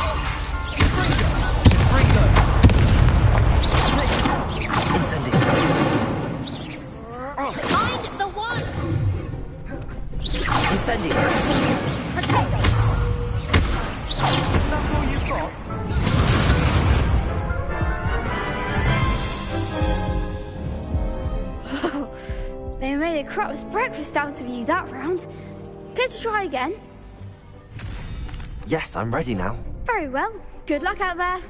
S6: Frigo. Incendio.
S17: Find the one!
S6: Incendio.
S17: Potato!
S6: Is that all you've got?
S9: They made a crap's breakfast out of you that round. Care to try again?
S6: Yes, I'm ready now.
S9: Very well. Good luck out there.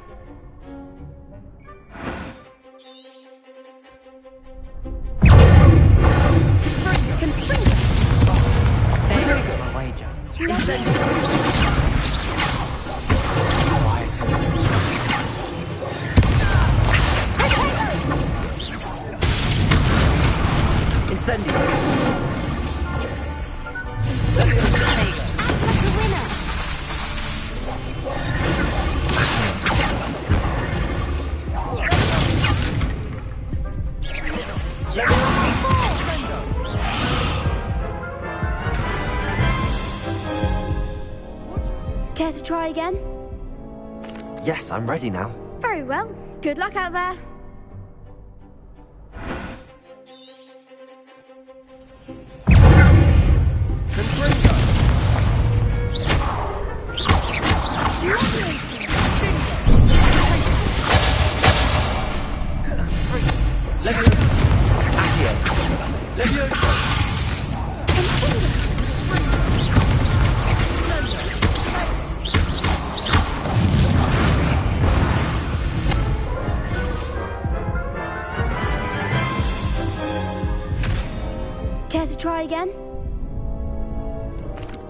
S9: Care to try again?
S6: Yes, I'm ready now.
S9: Very well. Good luck out there. Care to try again?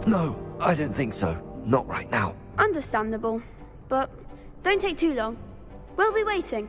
S6: No, I don't think so. Not right now.
S9: Understandable. But don't take too long. We'll be waiting.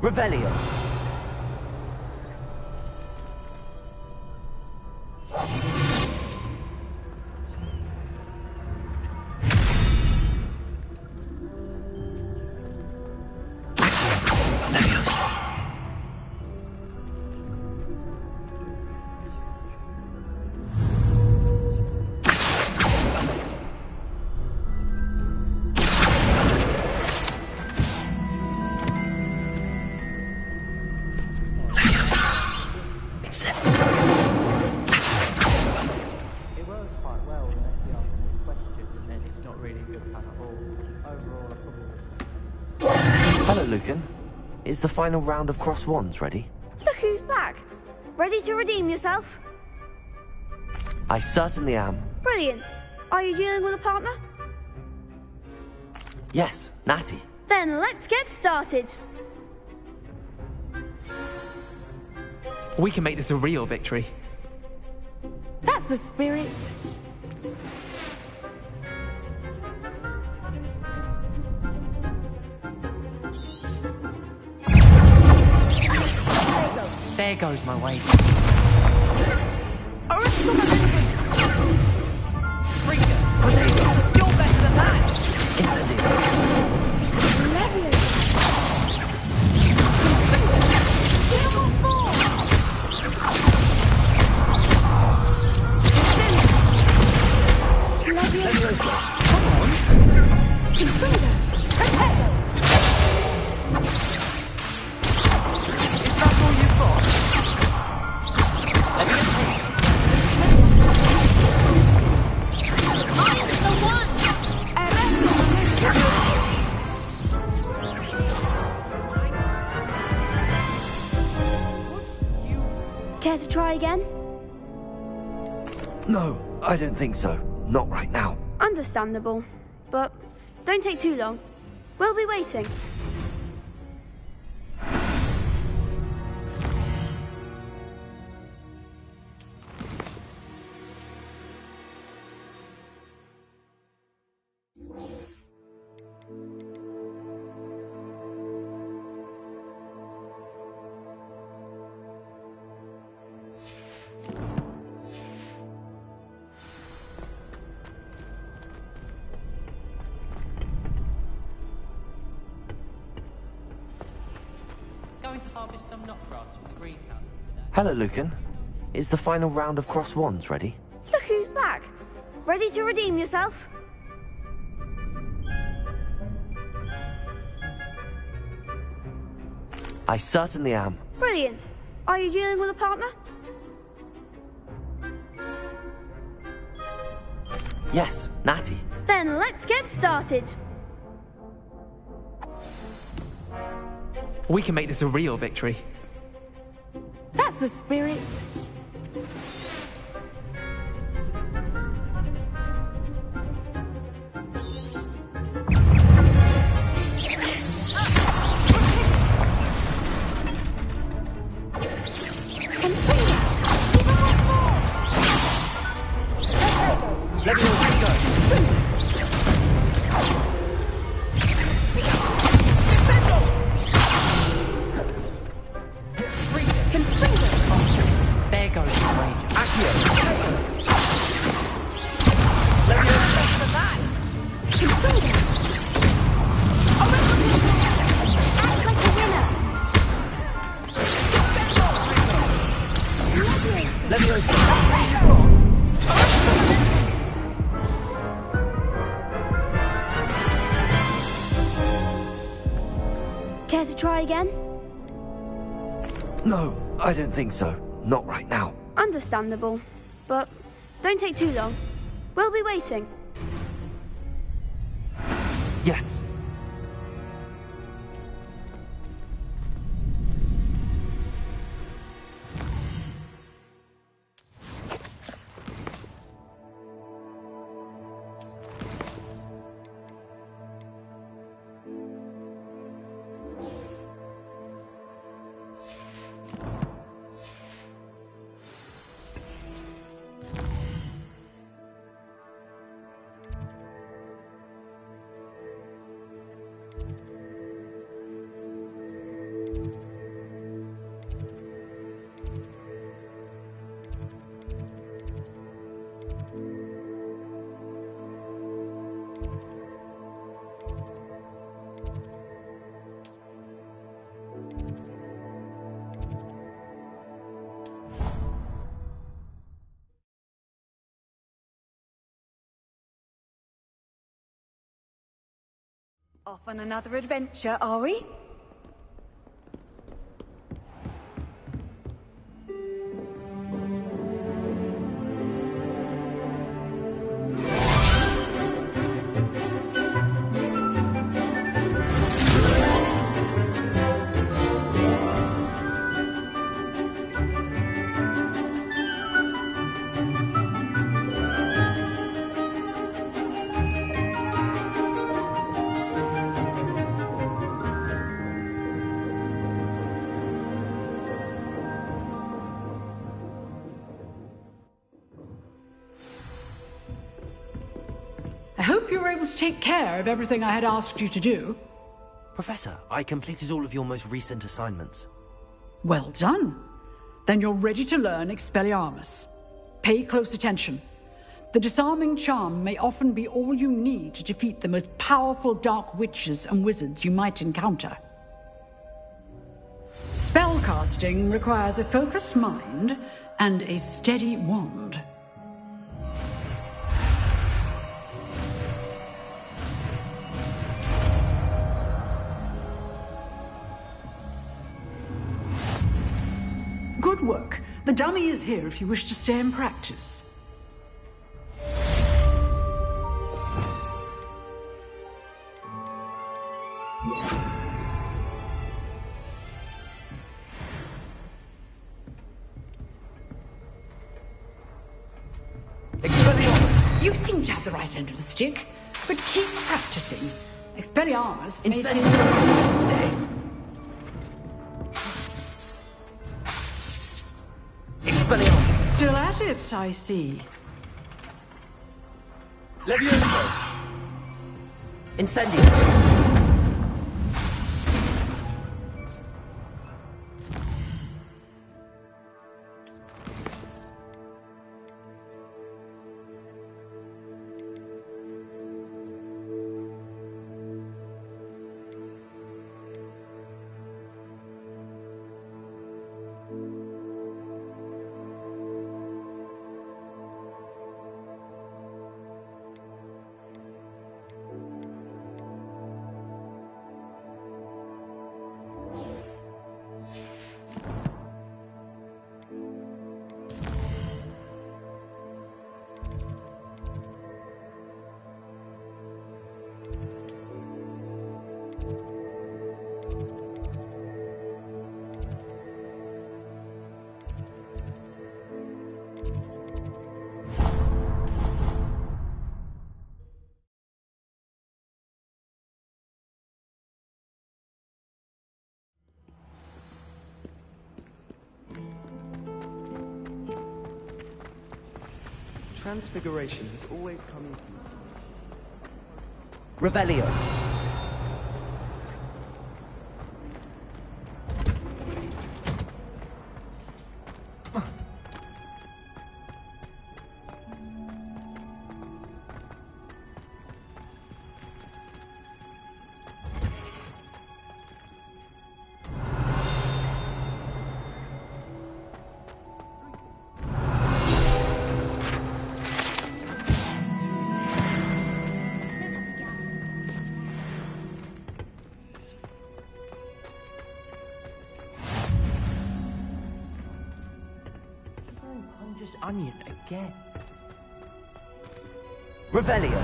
S6: Revelio. Hello, Lucan. Is the final round of Cross Wands ready?
S9: Look who's back. Ready to redeem yourself?
S6: I certainly am.
S9: Brilliant. Are you dealing with a partner?
S6: Yes, Natty.
S9: Then let's get started.
S5: We can make this a real victory.
S10: That's the spirit.
S1: There goes my way.
S10: Potato. You're better than that.
S9: Care to try again?
S6: No, I don't think so. Not right now.
S9: Understandable. But don't take too long. We'll be waiting.
S1: harvest some knotgrass from the greenhouses today?
S6: Hello, Lucan. Is the final round of cross wands ready?
S9: Look who's back. Ready to redeem yourself?
S6: I certainly am.
S9: Brilliant. Are you dealing with a partner?
S6: Yes, Natty.
S9: Then let's get started.
S5: We can make this a real victory.
S8: That's the spirit.
S5: Let me know where to go. There goes the ranger. Accio. Let me know for that.
S9: Act like a winner.
S5: Let me know for that.
S9: Care to try again?
S6: No, I don't think so. Not right now.
S9: Understandable. But don't take too long. We'll be waiting.
S6: Yes.
S10: Off on another adventure, are we?
S11: I hope you were able to take care of everything I had asked you to do.
S6: Professor, I completed all of your most recent assignments.
S11: Well done. Then you're ready to learn Expelliarmus. Pay close attention. The disarming charm may often be all you need to defeat the most powerful dark witches and wizards you might encounter. Spellcasting requires a focused mind and a steady wand. Good work. The dummy is here if you wish to stay and practice. Expelliarmus! You seem to have the right end of the stick, but keep practicing. Expelliarmus may save you today.
S6: Expelliarmus!
S11: Still at it, I see.
S6: Levioso! Incendio! Transfiguration has always come... Revelio.
S1: Onion again.
S6: Revelio.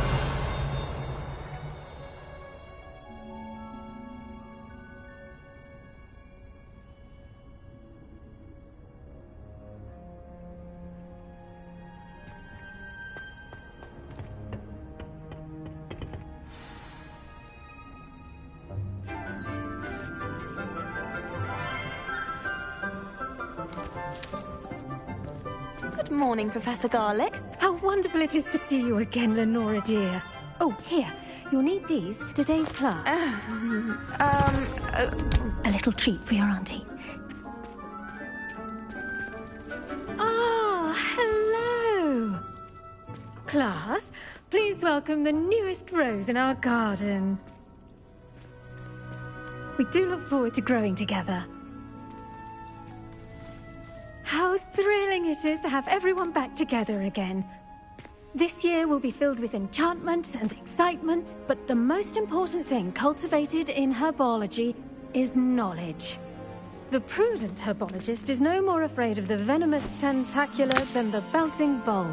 S13: Good morning, Professor Garlick.
S18: How wonderful it is to see you again, Lenora dear. Oh, here. You'll need these for today's class. A little treat for your auntie. Ah, hello. Class, please welcome the newest rose in our garden. We do look forward to growing together. How thrilling it is to have everyone back together again. This year will be filled with enchantment and excitement, but the most important thing cultivated in herbology is knowledge. The prudent herbologist is no more afraid of the venomous tentacular than the bouncing bowl.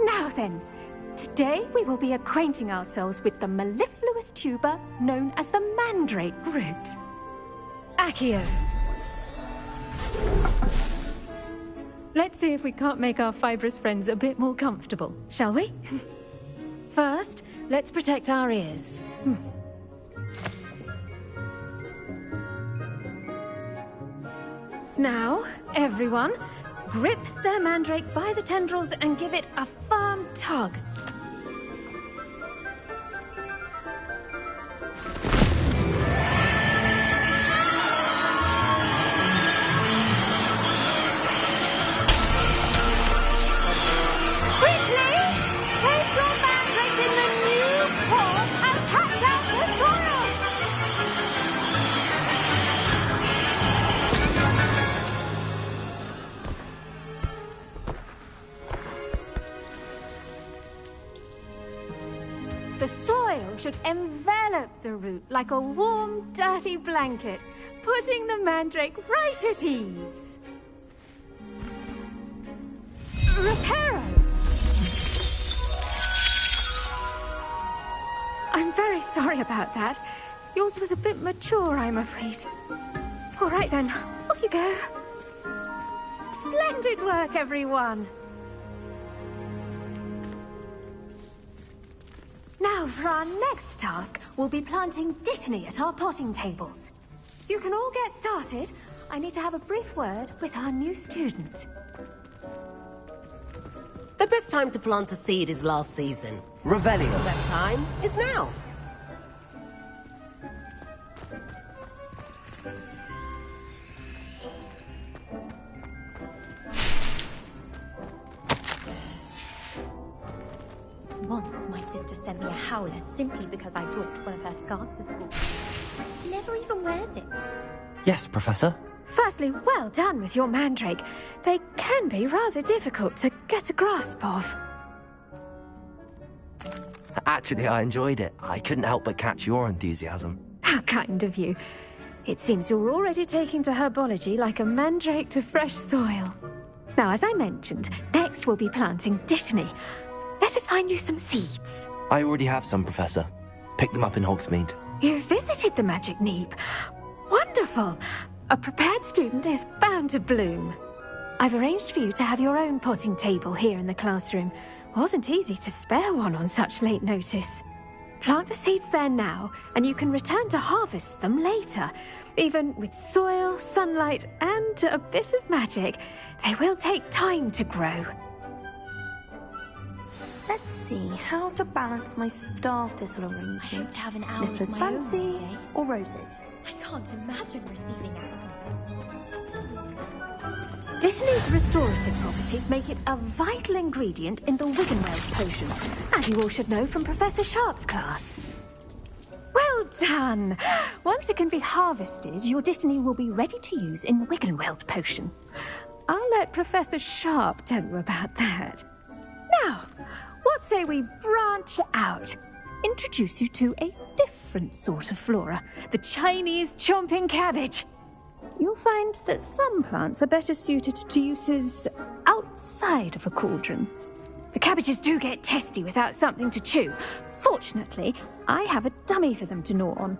S18: Now then, today we will be acquainting ourselves with the mellifluous tuber known as the mandrake root. Accio. Let's see if we can't make our fibrous friends a bit more comfortable, shall we? First, let's protect our ears. Now, everyone, grip their mandrake by the tendrils and give it a firm tug. The soil should envelop the root like a warm, dirty blanket, putting the mandrake right at ease. Reparo! I'm very sorry about that. Yours was a bit mature, I'm afraid. All right then, off you go. Splendid work, everyone! Now, for our next task, we'll be planting dittany at our potting tables. You can all get started. I need to have a brief word with our new student.
S23: The best time to plant a seed is last season.
S6: Revelio.
S23: The best time is now.
S3: Once my sister sent me a howler simply because I brought one of her scarves to school. She never even wears it.
S6: Yes, Professor.
S18: Firstly, well done with your mandrake. They can be rather difficult to get a grasp of.
S6: Actually, I enjoyed it. I couldn't help but catch your enthusiasm.
S18: How kind of you. It seems you're already taking to herbology like a mandrake to fresh soil. Now, as I mentioned, next we'll be planting dittany. Let us find you some seeds.
S6: I already have some, Professor. Picked them up in Hogsmeade.
S18: You visited the Magic Neep. Wonderful! A prepared student is bound to bloom. I've arranged for you to have your own potting table here in the classroom. Wasn't easy to spare one on such late notice. Plant the seeds there now, and you can return to harvest them later. Even with soil, sunlight, and a bit of magic, they will take time to grow.
S13: Let's see how to balance my star thistle arrangement.
S3: I hope to have an hour of
S13: Niffler's
S3: my
S13: fancy
S3: own today.
S13: or roses?
S3: I can't imagine receiving it.
S18: Dittany's restorative properties make it a vital ingredient in the Wiggenweld potion, as you all should know from Professor Sharp's class. Well done! Once it can be harvested, your Dittany will be ready to use in Wiggenweld potion. I'll let Professor Sharp tell you about that. Now, what say we branch out? Introduce you to a different sort of flora, the Chinese chomping cabbage. You'll find that some plants are better suited to uses outside of a cauldron. The cabbages do get testy without something to chew. Fortunately, I have a dummy for them to gnaw on.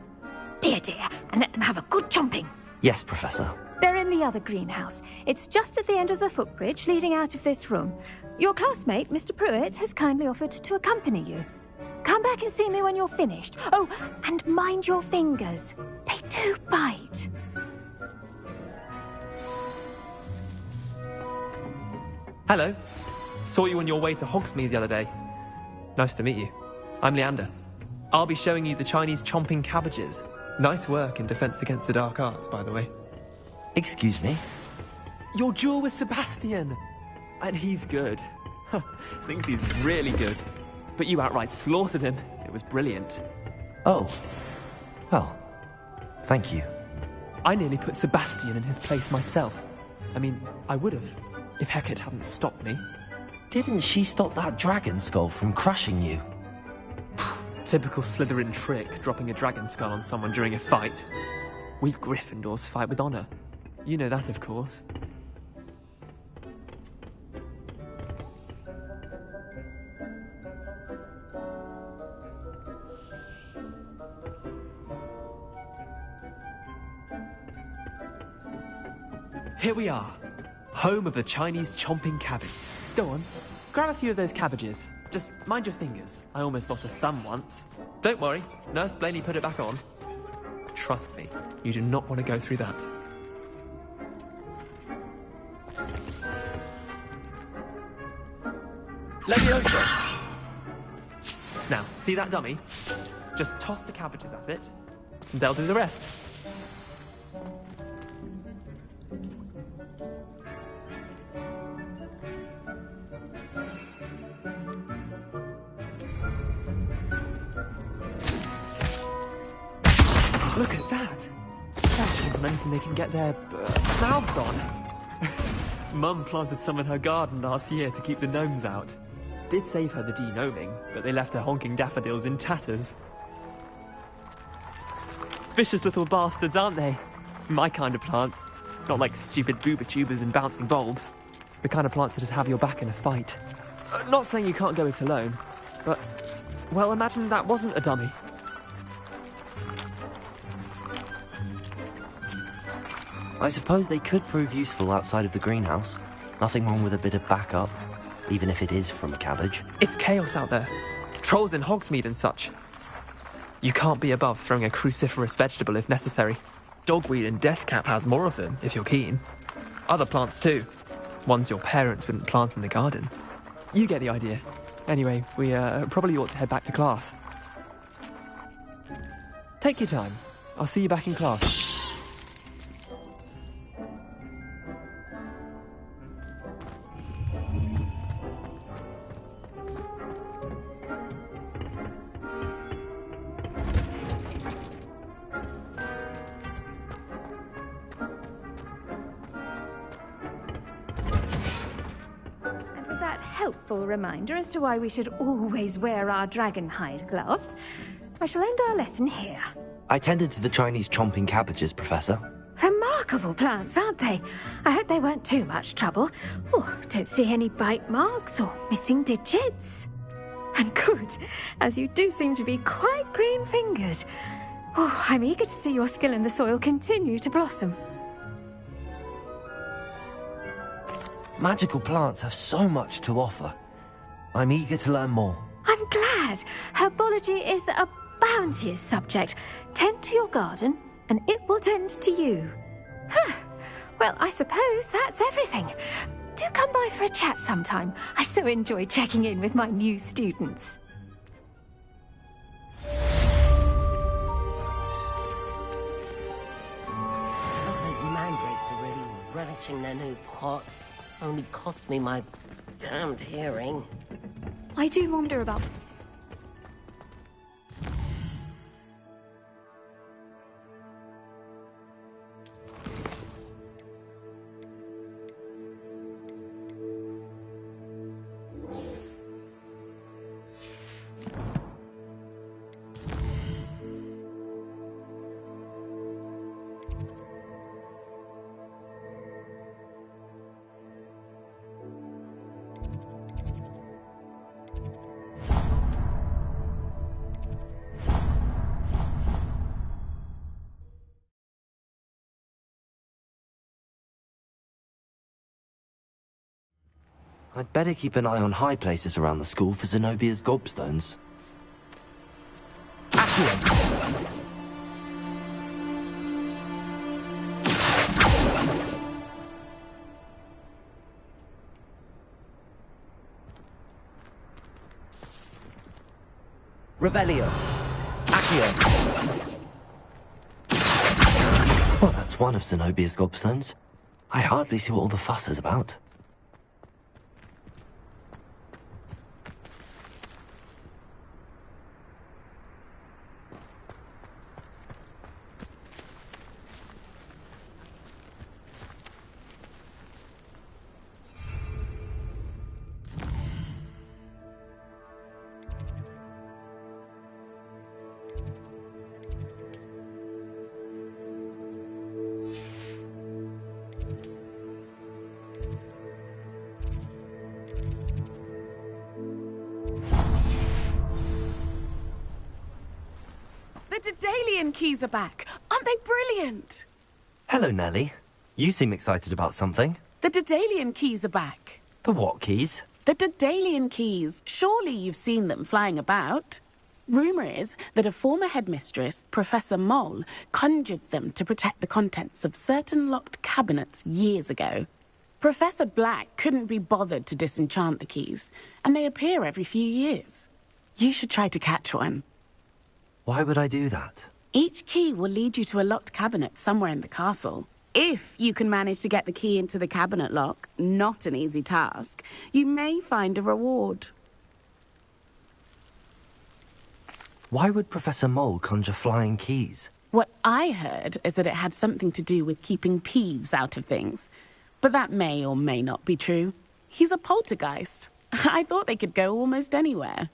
S18: Be a dear and let them have a good chomping.
S6: Yes, Professor.
S18: They're in the other greenhouse. It's just at the end of the footbridge leading out of this room. Your classmate, Mr. Pruitt, has kindly offered to accompany you. Come back and see me when you're finished. Oh, and mind your fingers. They do bite.
S5: Hello. Saw you on your way to Hogsmeade the other day. Nice to meet you. I'm Leander. I'll be showing you the Chinese chomping cabbages. Nice work in Defense Against the Dark Arts, by the way.
S6: Excuse me?
S5: Your duel with Sebastian! And he's good. Thinks he's really good. But you outright slaughtered him. It was brilliant.
S6: Oh. Well, thank you.
S5: I nearly put Sebastian in his place myself. I mean, I would have, if Hecate hadn't stopped me.
S6: Didn't she stop that dragon skull from crushing you?
S5: Typical Slytherin trick, dropping a dragon skull on someone during a fight. We Gryffindors fight with honor. You know that, of course. Here we are, home of the Chinese chomping cabbage. Go on, grab a few of those cabbages. Just mind your fingers. I almost lost a thumb once. Don't worry, Nurse Blaney put it back on. Trust me, you do not want to go through that. Leviosa! Now, see that dummy? Just toss the cabbages at it, and they'll do the rest. Look at that! That's anything they can get their mouths on. Mum planted some in her garden last year to keep the gnomes out. Did save her the de-gnoming, but they left her honking daffodils in tatters. Vicious little bastards, aren't they? My kind of plants. Not like stupid booba tubers and bouncing bulbs. The kind of plants that just have your back in a fight. Not saying you can't go it alone, but, well, imagine that wasn't a dummy.
S6: I suppose they could prove useful outside of the greenhouse. Nothing wrong with a bit of backup, even if it is from a cabbage.
S5: It's chaos out there. Trolls in Hogsmeade and such. You can't be above throwing a cruciferous vegetable if necessary. Dogweed and deathcap has more of them, if you're keen. Other plants too. Ones your parents wouldn't plant in the garden. You get the idea. Anyway, we probably ought to head back to class. Take your time. I'll see you back in class.
S18: Helpful reminder as to why we should always wear our dragon hide gloves. I shall end our lesson here.
S6: I tended to the Chinese chomping cabbages, Professor.
S18: Remarkable plants, aren't they? I hope they weren't too much trouble. Oh, don't see any bite marks or missing digits. And good, as you do seem to be quite green-fingered. Oh, I'm eager to see your skill in the soil continue to blossom.
S6: Magical plants have so much to offer. I'm eager to learn more.
S18: I'm glad. glad. Herbology is a bounteous subject. Tend to your garden, and it will tend to you. Huh. Well, I suppose that's everything. Do come by for a chat sometime. I so enjoy checking in with my new students.
S23: Those mandrakes are really relishing their new pots. Only cost me my damned hearing.
S3: I do wonder about...
S6: I'd better keep an eye on high places around the school for Zenobia's gobstones.
S14: Revelio. Accio.
S6: Well, that's one of Zenobia's gobstones. I hardly see what all the fuss is about.
S8: The Daedalian keys are back. Aren't they brilliant?
S6: Hello, Nellie. You seem excited about something.
S8: The Daedalian keys are back.
S6: The what keys?
S8: The Daedalian keys. Surely you've seen them flying about. Rumour is that a former headmistress, Professor Mole, conjured them to protect the contents of certain locked cabinets years ago. Professor Black couldn't be bothered to disenchant the keys, and they appear every few years. You should try to catch one.
S6: Why would I do that?
S8: Each key will lead you to a locked cabinet somewhere in the castle. If you can manage to get the key into the cabinet lock, not an easy task, you may find a reward.
S6: Why would Professor Mole conjure flying keys?
S8: What I heard is that it had something to do with keeping Peeves out of things. But that may or may not be true. He's a poltergeist. I thought they could go almost anywhere.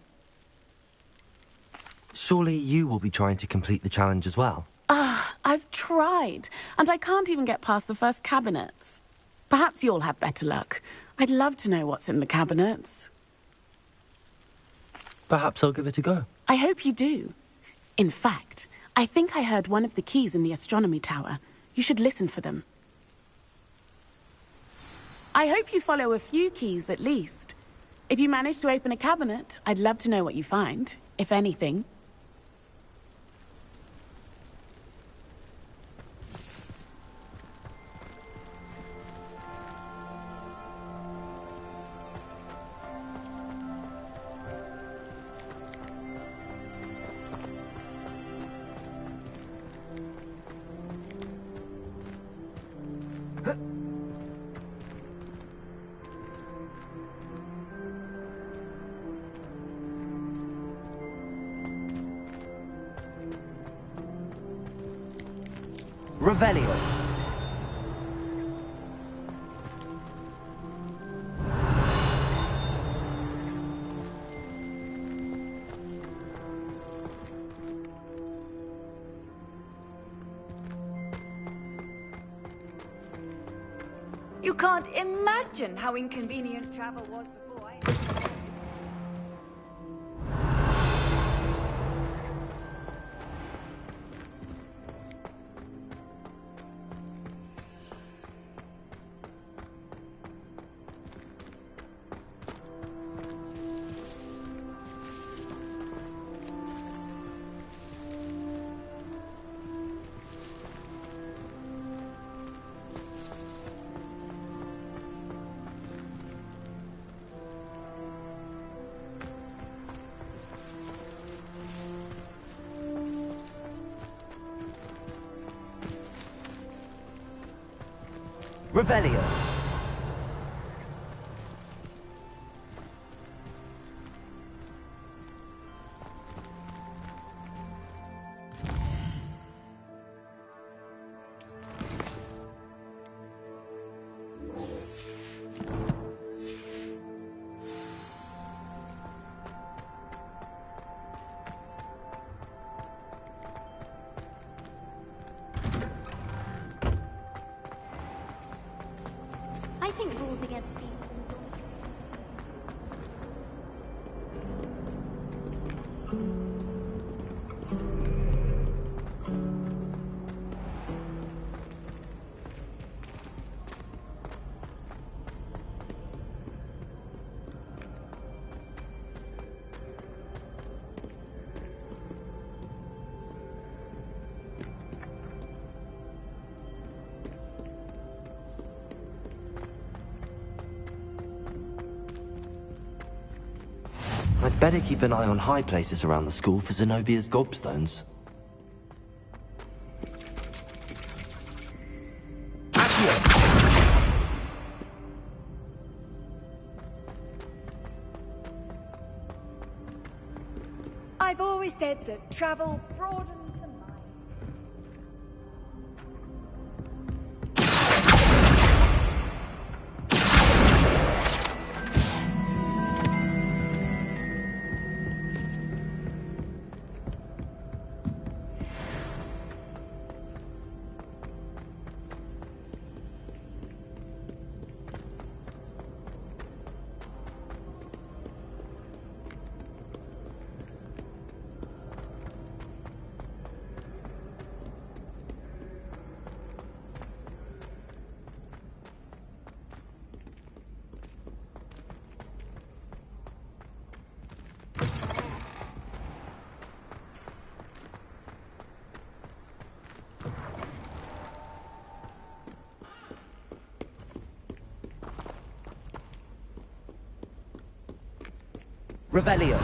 S6: Surely you will be trying to complete the challenge as well.
S8: I've tried, and I can't even get past the first cabinets. Perhaps you'll have better luck. I'd love to know what's in the cabinets.
S6: Perhaps I'll give it a go.
S8: I hope you do. In fact, I think I heard one of the keys in the astronomy tower. You should listen for them. I hope you follow a few keys at least. If you manage to open a cabinet, I'd love to know what you find, if anything.
S14: Revelio.
S10: You can't imagine how inconvenient travel was before I...
S6: Revelio.
S3: I think rules against being
S6: I'd better keep an eye on high places around the school for Zenobia's gobstones.
S10: I've always said that travel broadens the mind.
S6: Revelio.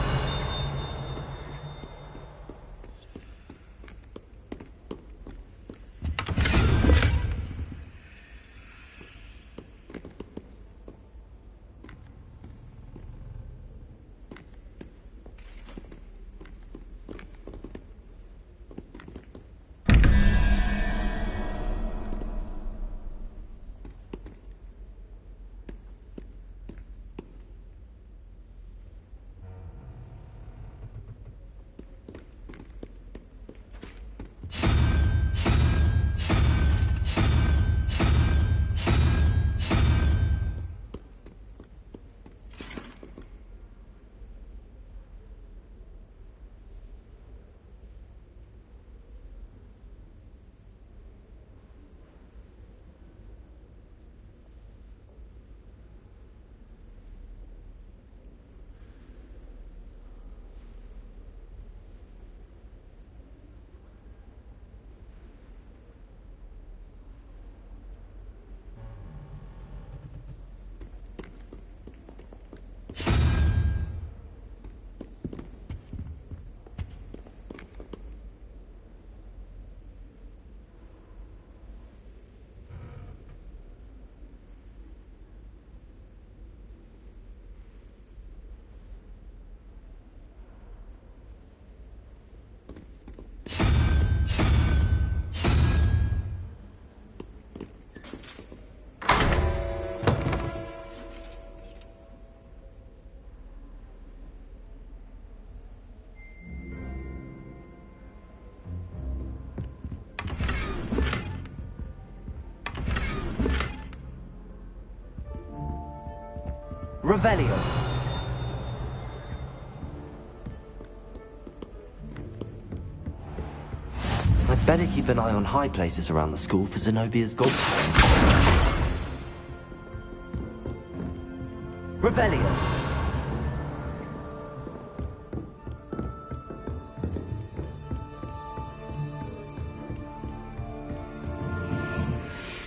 S6: Revelio. I'd better keep an eye on high places around the school for Zenobia's gobstones. Revelio.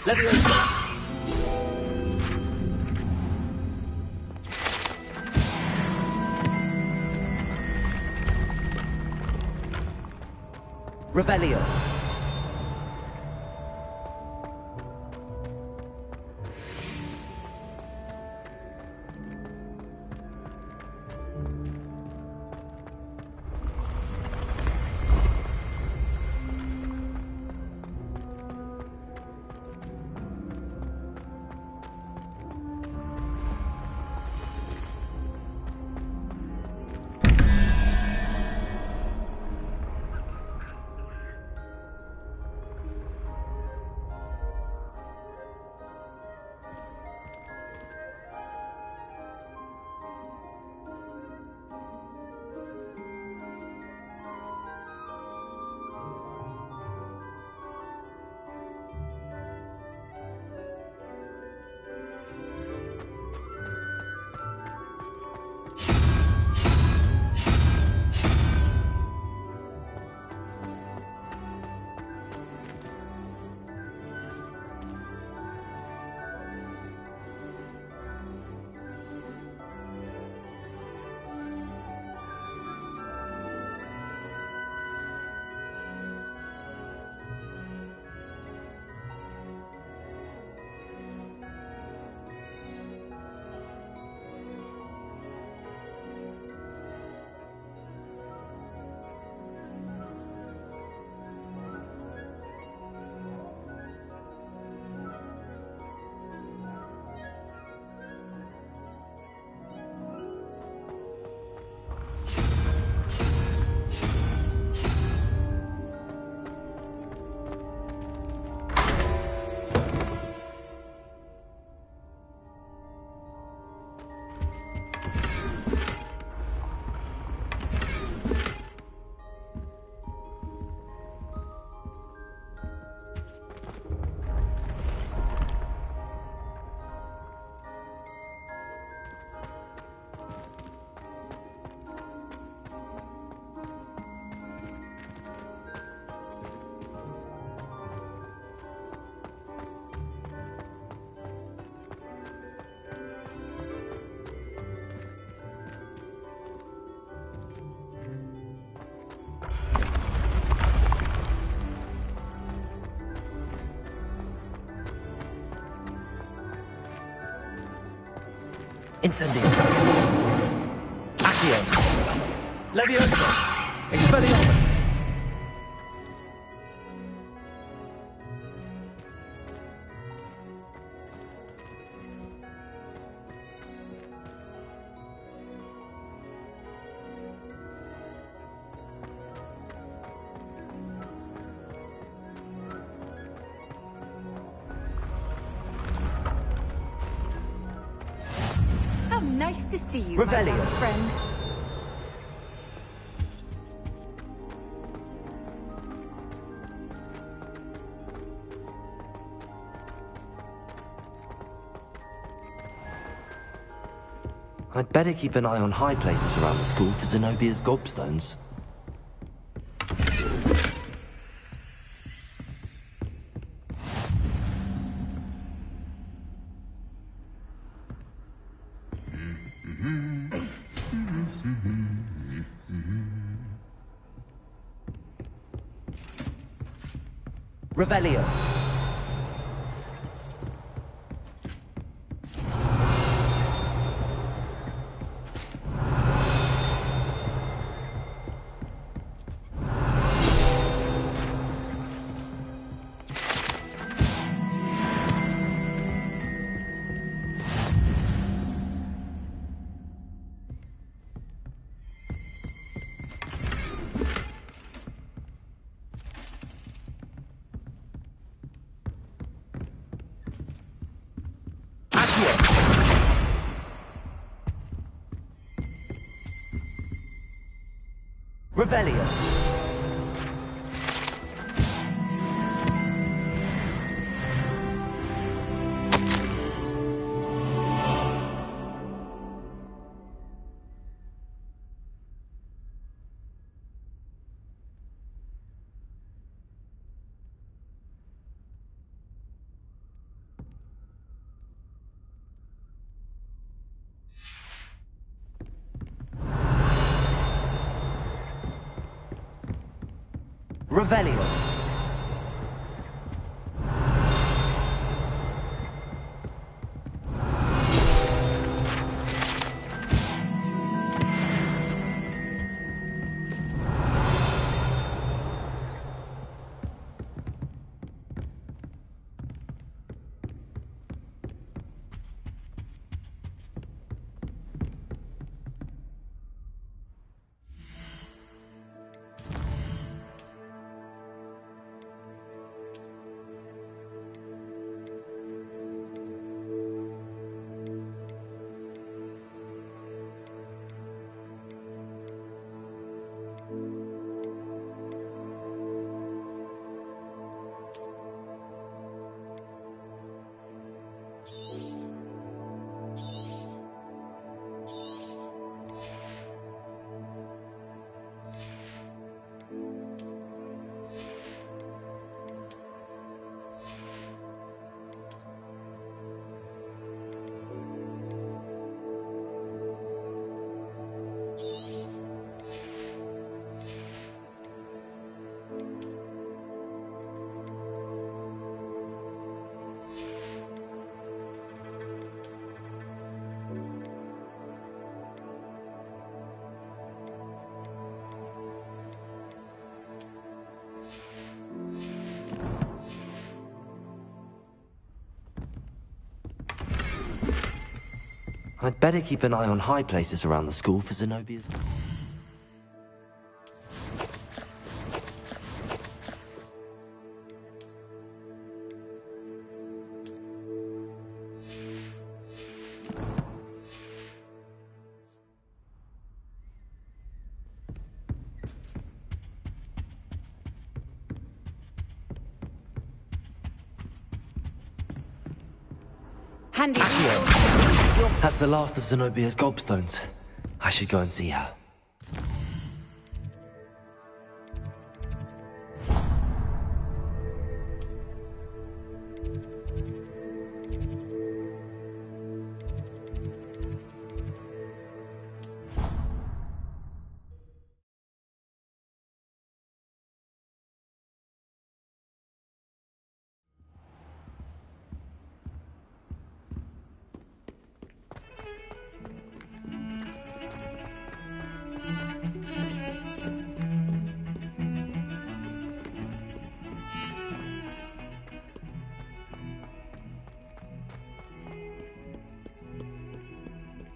S6: Leviosa. Revelio. Incendio. Accio. Leviosa. Expelliarmus.
S10: How nice to see you,
S6: Revelio.
S10: my young friend.
S6: I'd better keep an eye on high places around the school for Zenobia's gobstones. Revelio. Revelio. Revelio. I'd better keep an eye on high places around the school for Zenobia's...
S10: Handy.
S6: That's the last of Zenobia's gobstones. I should go and see her.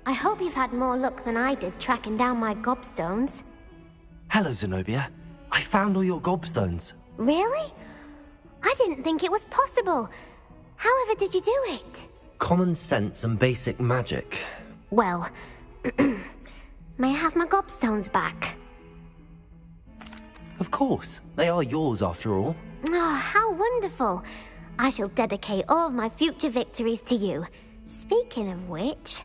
S4: I hope you've had more luck than I did tracking down my gobstones.
S6: Hello, Zenobia. I found all your gobstones.
S4: Really? I didn't think it was possible. However did you do it?
S6: Common sense and basic magic.
S4: Well, may I have my gobstones back?
S6: Of course. They are yours after all.
S4: Oh, how wonderful. I shall dedicate all of my future victories to you. Speaking of which,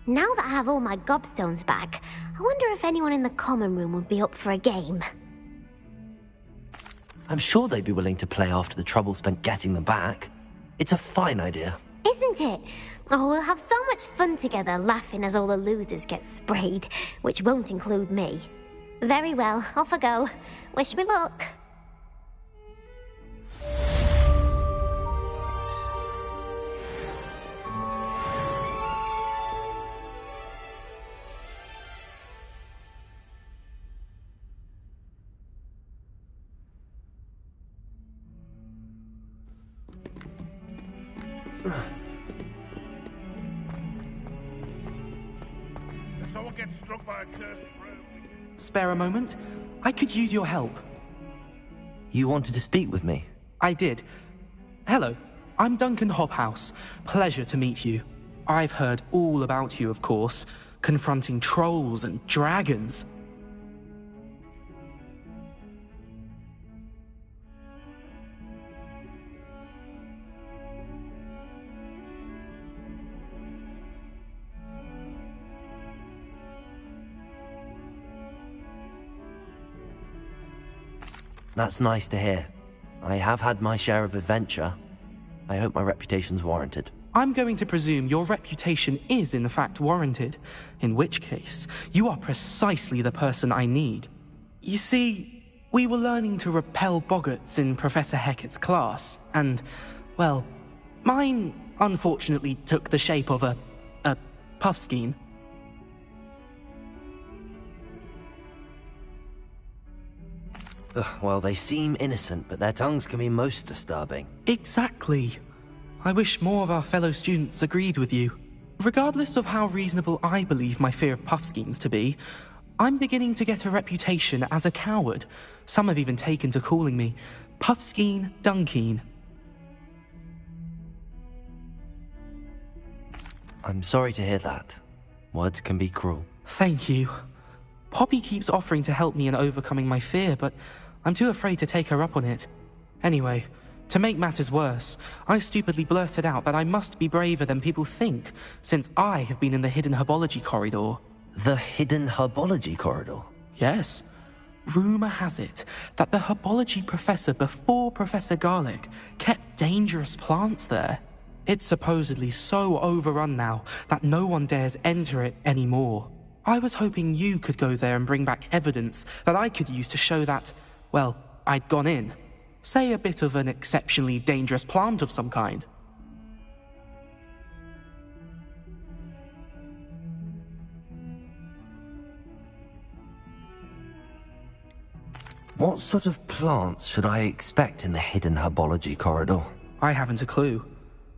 S4: now that I have all my gobstones back, I wonder if anyone in the common room would be up for a game.
S6: I'm sure they'd be willing to play after the trouble spent getting them back. It's a fine idea.
S4: Isn't it? Oh, we'll have so much fun together laughing as all the losers get sprayed, which won't include me. Very well, off I go. Wish me luck.
S19: If someone gets struck by a cursed room...
S20: Spare a moment? I could use your help.
S6: You wanted to speak with me?
S20: I did. Hello, I'm Duncan Hobhouse. Pleasure to meet you. I've heard all about you, of course, confronting trolls and dragons.
S6: That's nice to hear. I have had my share of adventure. I hope my reputation's warranted.
S20: I'm going to presume your reputation is in fact warranted, in which case, you are precisely the person I need. You see, we were learning to repel boggarts in Professor Hecat's class, and, well, mine unfortunately took the shape of a puffskein.
S6: Well, they seem innocent, but their tongues can be most disturbing.
S20: Exactly. I wish more of our fellow students agreed with you. Regardless of how reasonable I believe my fear of puffskeins to be, I'm beginning to get a reputation as a coward. Some have even taken to calling me Puffskeen Dunkeen.
S6: I'm sorry to hear that. Words can be cruel.
S20: Thank you. Poppy keeps offering to help me in overcoming my fear, but I'm too afraid to take her up on it. Anyway, to make matters worse, I stupidly blurted out that I must be braver than people think, since I have been in the hidden herbology corridor.
S6: The hidden herbology corridor?
S20: Yes. Rumor has it that the herbology professor before Professor Garlic kept dangerous plants there. It's supposedly so overrun now that no one dares enter it anymore. I was hoping you could go there and bring back evidence that I could use to show that, well, I'd gone in. Say a bit of an exceptionally dangerous plant of some kind.
S6: What sort of plants should I expect in the hidden herbology corridor?
S20: I haven't a clue.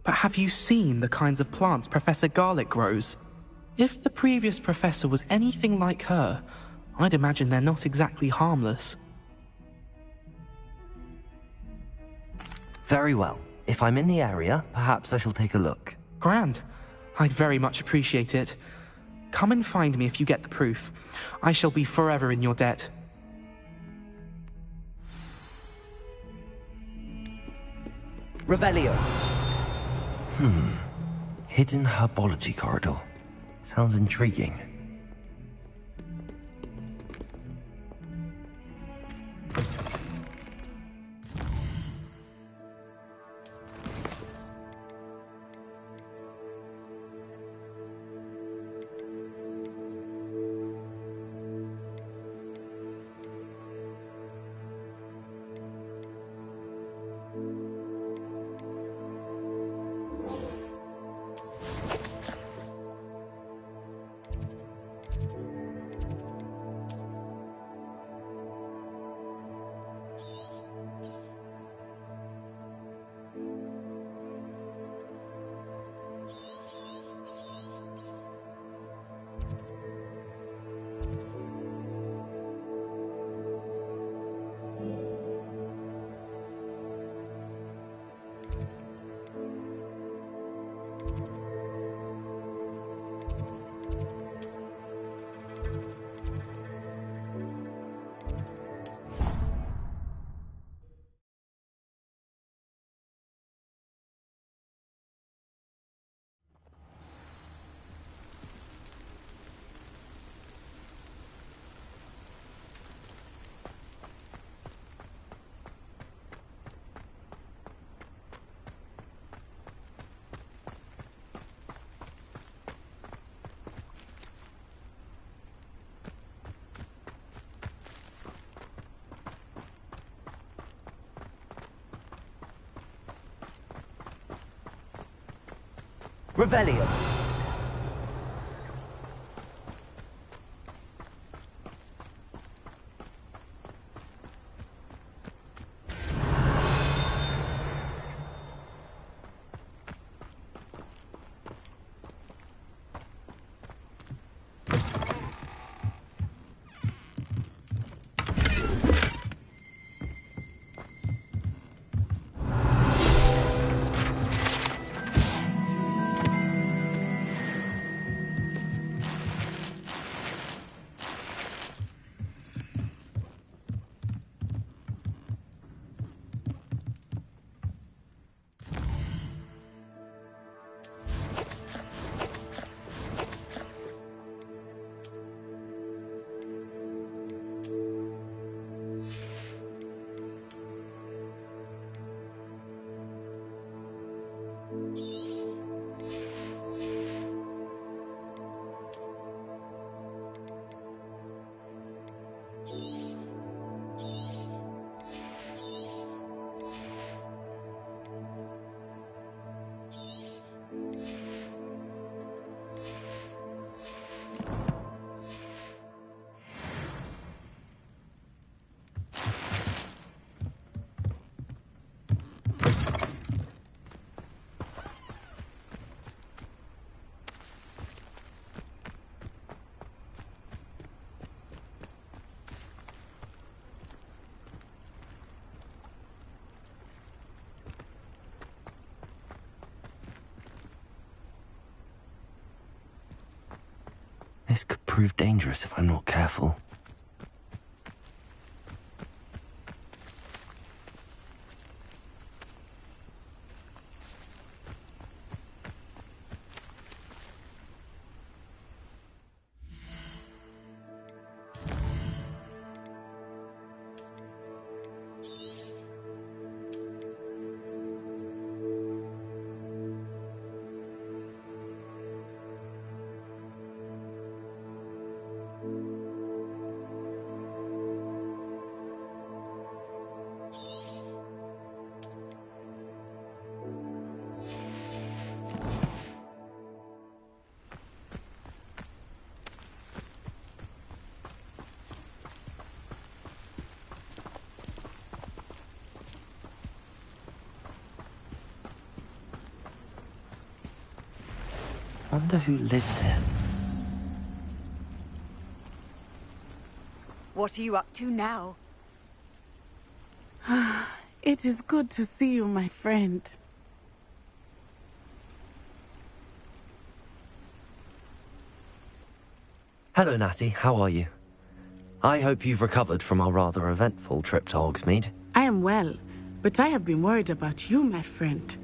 S20: But have you seen the kinds of plants Professor Garlic grows? If the previous professor was anything like her, I'd imagine they're not exactly harmless.
S6: Very well. If I'm in the area, perhaps I shall take a look.
S20: Grand. I'd very much appreciate it. Come and find me if you get the proof. I shall be forever in your debt.
S6: Revelio. Hidden herbology corridor. Sounds intriguing. Revelio. This could prove dangerous if I'm not careful. Wonder who lives here.
S10: What are you up to now?
S8: It is good to see you, my friend.
S6: Hello, Natty. How are you? I hope you've recovered from our rather eventful trip to Hogsmeade.
S8: I am well, but I have been worried about you, my friend.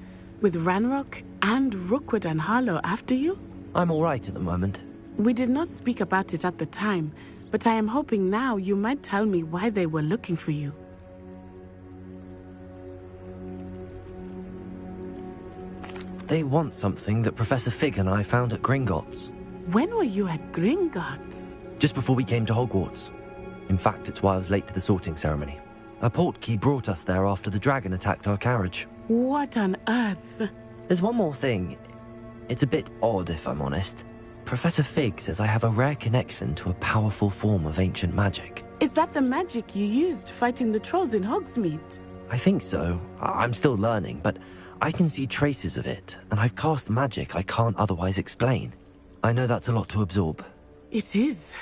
S8: With Ranrock and Rookwood and Harlow after you?
S6: I'm all right at the moment.
S8: We did not speak about it at the time, but I am hoping now you might tell me why they were looking for you.
S6: They want something that Professor Fig and I found at Gringotts.
S8: When were you at Gringotts?
S6: Just before we came to Hogwarts. In fact, it's why I was late to the sorting ceremony. A portkey brought us there after the dragon attacked our carriage.
S8: What on earth?
S6: There's one more thing. It's a bit odd, if I'm honest. Professor Fig says I have a rare connection to a powerful form of ancient magic.
S8: Is that the magic you used fighting the trolls in Hogsmeade?
S6: I think so. I'm still learning, but I can see traces of it, and I've cast magic I can't otherwise explain. I know that's a lot to absorb.
S8: It is.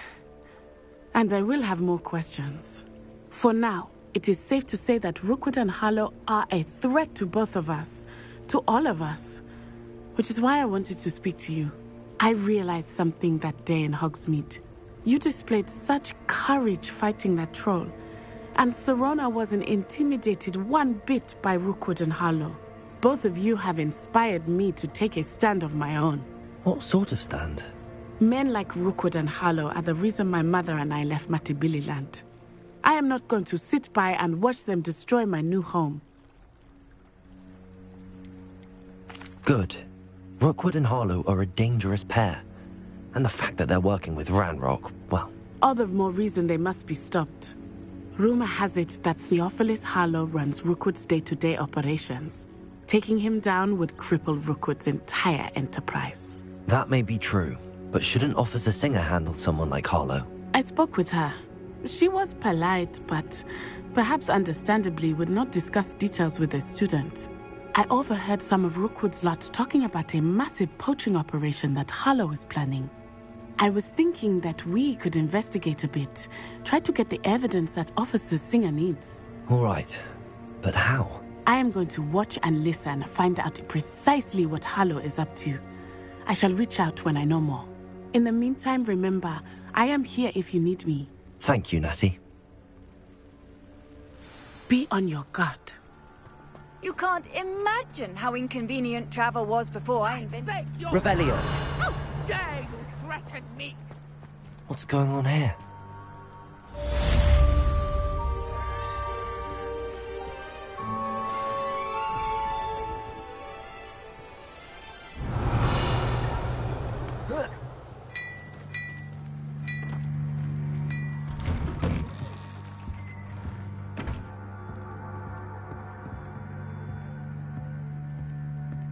S8: And I will have more questions. For now, it is safe to say that Rookwood and Harlow are a threat to both of us, to all of us. Which is why I wanted to speak to you. I realized something that day in Hogsmeade. You displayed such courage fighting that troll, and Serona wasn't intimidated one bit by Rookwood and Harlow. Both of you have inspired me to take a stand of my own.
S6: What sort of stand?
S8: Men like Rookwood and Harlow are the reason my mother and I left Matibili Land. I am not going to sit by and watch them destroy my new home.
S6: Good. Rookwood and Harlow are a dangerous pair. And the fact that they're working with Ranrock, well...
S8: All the more reason they must be stopped. Rumor has it that Theophilus Harlow runs Rookwood's day-to-day operations. Taking him down would cripple Rookwood's entire enterprise.
S6: That may be true, but shouldn't Officer Singer handle someone like Harlow?
S8: I spoke with her. She was polite, but perhaps understandably would not discuss details with a student. I overheard some of Rookwood's lot talking about a massive poaching operation that Harlow is planning. I was thinking that we could investigate a bit, try to get the evidence that Officer Singer needs.
S6: All right, but how?
S8: I am going to watch and listen, find out precisely what Harlow is up to. I shall reach out when I know more. In the meantime, remember, I am here if you need me.
S6: Thank you, Natty.
S8: Be on your guard.
S10: You can't imagine how inconvenient travel was before I invented...
S6: Revelio.
S12: How dare you threaten me?
S6: What's going on here?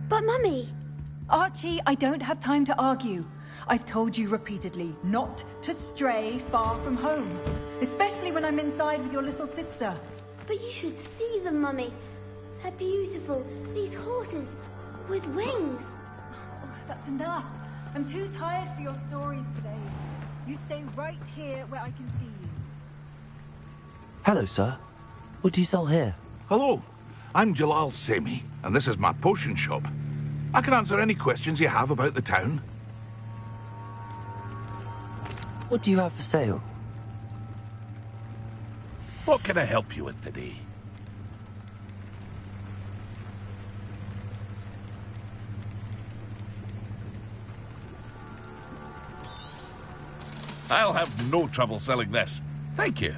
S9: But Mummy...
S10: Archie, I don't have time to argue. I've told you repeatedly not to stray far from home, especially when I'm inside with your little sister.
S9: But you should see them, Mummy. They're beautiful. These horses with wings.
S10: Oh, that's enough. I'm too tired for your stories today. You stay right here where I can see you.
S6: Hello, sir. What do you sell here?
S19: Hello, I'm Jalal Semi, and this is my potion shop. I can answer any questions you have about the town.
S6: What do you have for sale?
S19: What can I help you with today? I'll have no trouble selling this. Thank you.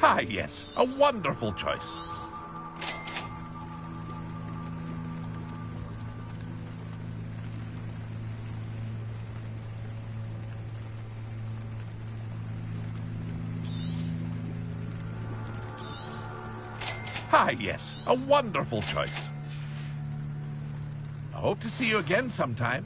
S19: Ah, yes, a wonderful choice. Ah, yes, a wonderful choice. I hope to see you again sometime.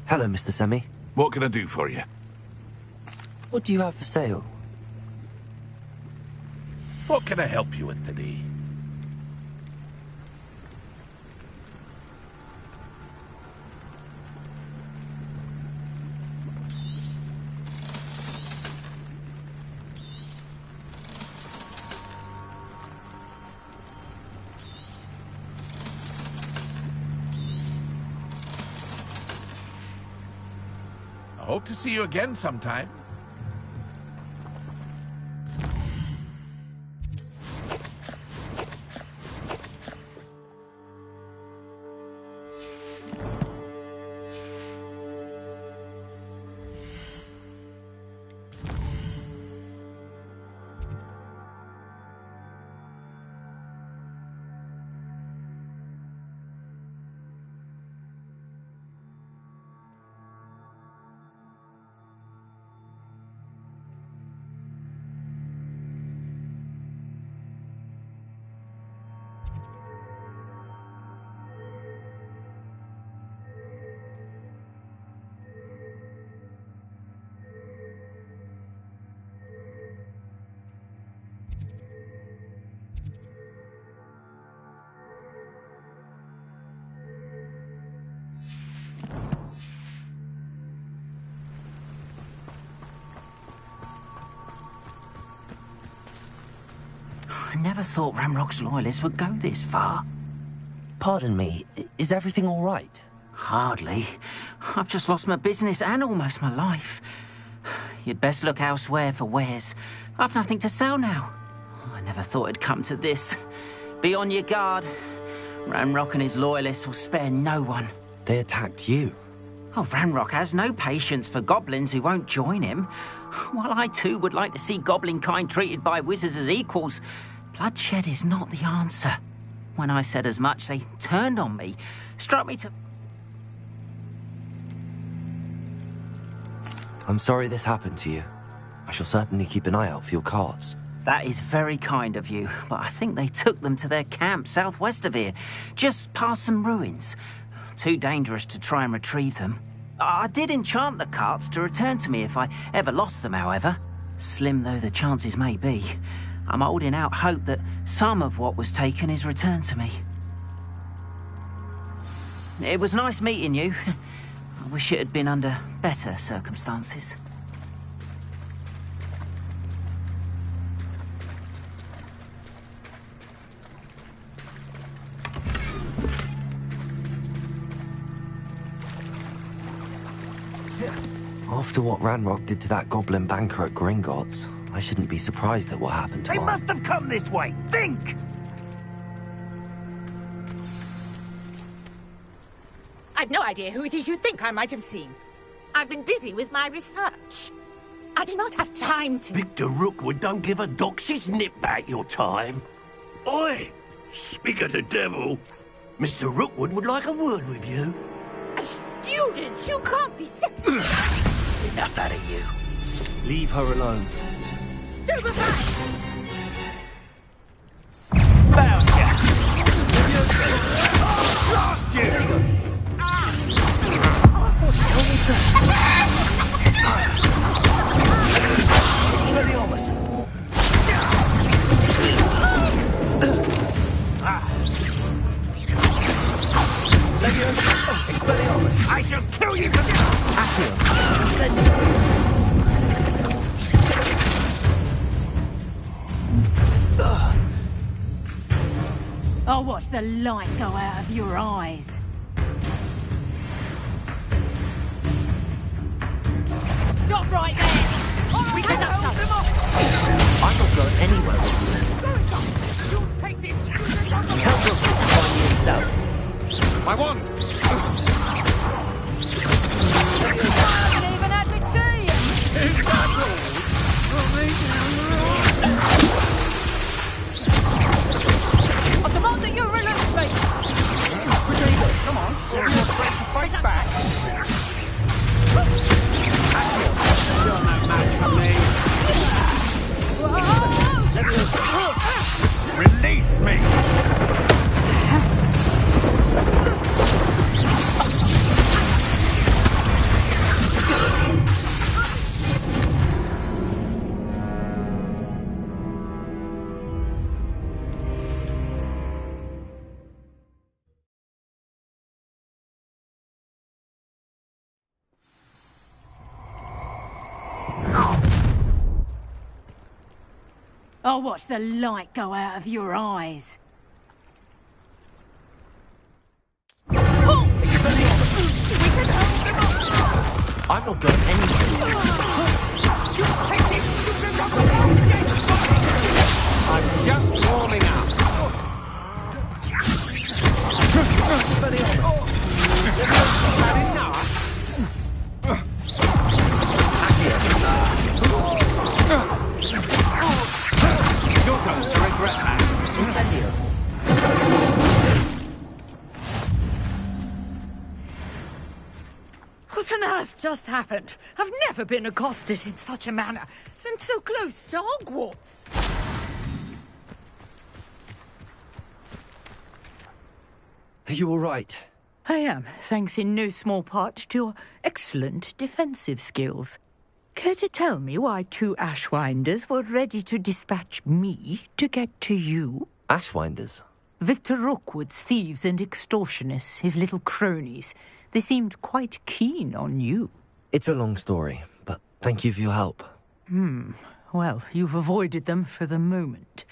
S6: Hello, Mr. Semi.
S19: What can I do for you?
S6: What do you have for sale?
S19: What can I help you with today? Hope to see you again sometime.
S12: I never thought Ramrock's loyalists would go this far.
S6: Pardon me, is everything all right?
S12: Hardly. I've just lost my business and almost my life. You'd best look elsewhere for wares. I've nothing to sell now. I never thought it'd come to this. Be on your guard. Ramrock and his loyalists will spare no one.
S6: They attacked you.
S12: Oh, Ramrock has no patience for goblins who won't join him. While I too would like to see goblin kind treated by wizards as equals, bloodshed is not the answer. When I said as much, they turned on me, struck me to...
S6: I'm sorry this happened to you. I shall certainly keep an eye out for your cards.
S12: That is very kind of you, but I think they took them to their camp southwest of here, just past some ruins. Too dangerous to try and retrieve them. I did enchant the carts to return to me if I ever lost them, however. Slim though the chances may be, I'm holding out hope that some of what was taken is returned to me. It was nice meeting you. I wish it had been under better circumstances.
S6: After what Ranrock did to that goblin banker at Gringotts, I shouldn't be surprised at what happened to
S15: They
S6: her.
S15: must have come this way. Think!
S16: I've no idea who it is you think I might have seen. I've been busy with my research. I do not have time to...
S15: Victor Rookwood don't give a doxy's nip back your time. Oi! Speak of the devil. Mr. Rookwood would like a word with you.
S16: A student? You can't be serious.
S15: Enough out of you.
S6: Leave her alone.
S16: Stupefy!
S15: Found ya! Blast you!
S6: Expelliarmus! Legio! Expelliarmus!
S15: I shall kill you for this!
S6: Accio! Incendio!
S16: I'll watch the light go out of your eyes. Stop right there! We can hold them off!
S6: I'm not going anywhere with this.
S16: You'll take this!
S6: Tell Rookwood to find me himself.
S19: My wand!
S16: I haven't even had my tea!
S19: Is that all?
S16: I demand that you release me!
S19: Come on, or you're afraid to fight back. You're no match for me. Release me!
S16: I'll watch the light go out of your eyes.
S6: I'm not going anywhere.
S12: I'm just warming up.
S6: Very honest.
S12: Bad enough. You're going to regret that.
S6: Incendio.
S16: What on earth just happened? I've never been accosted in such a manner, and so close to Hogwarts.
S6: Are you all right?
S16: I am, thanks in no small part to your excellent defensive skills. Care to tell me why 2 Ashwinders were ready to dispatch me to get to you?
S6: Ashwinders?
S16: Victor Rookwood's thieves and extortionists, his little cronies. They seemed quite keen on you.
S6: It's a long story, but thank you for your help.
S16: Well, you've avoided them for the moment.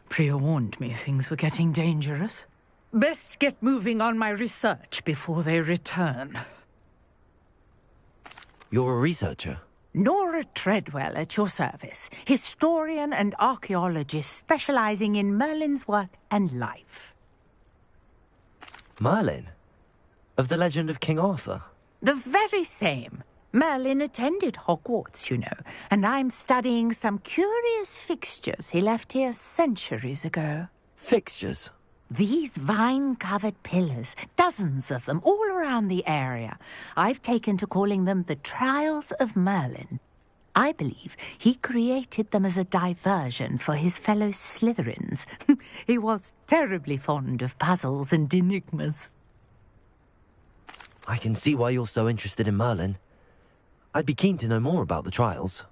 S16: Priya warned me things were getting dangerous. Best get moving on my research before they return.
S6: You're a researcher?
S16: Nora Treadwell at your service, historian and archaeologist specializing in Merlin's work and life.
S6: Merlin? Of the legend of King Arthur?
S16: The very same. Merlin attended Hogwarts, you know, and I'm studying some curious fixtures he left here centuries ago.
S6: Fixtures?
S16: These vine-covered pillars, dozens of them, all around the area. I've taken to calling them the Trials of Merlin. I believe he created them as a diversion for his fellow Slytherins. He was terribly fond of puzzles and enigmas.
S6: I can see why you're so interested in Merlin. I'd be keen to know more about the trials.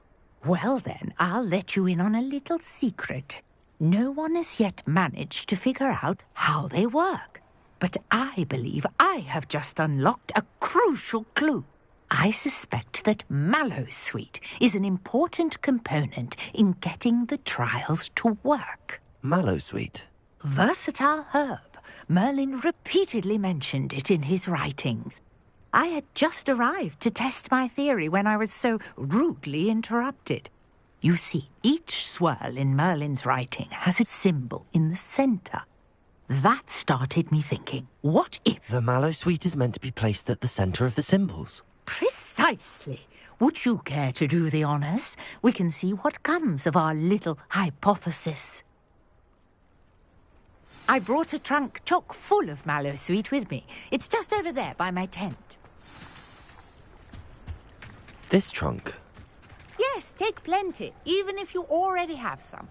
S16: Well then, I'll let you in on a little secret. No one has yet managed to figure out how they work. But I believe I have just unlocked a crucial clue. I suspect that Mallowsweet is an important component in getting the trials to work.
S6: Mallowsweet?
S16: Versatile herb. Merlin repeatedly mentioned it in his writings. I had just arrived to test my theory when I was so rudely interrupted. You see, each swirl in Merlin's writing has a symbol in the centre. That started me thinking, what if...
S6: The Mallowsweet is meant to be placed at the centre of the symbols.
S16: Precisely. Would you care to do the honours? We can see what comes of our little hypothesis. I brought a trunk chock full of Mallowsweet with me. It's just over there by my tent.
S6: This trunk?
S16: Yes, take plenty, even if you already have some.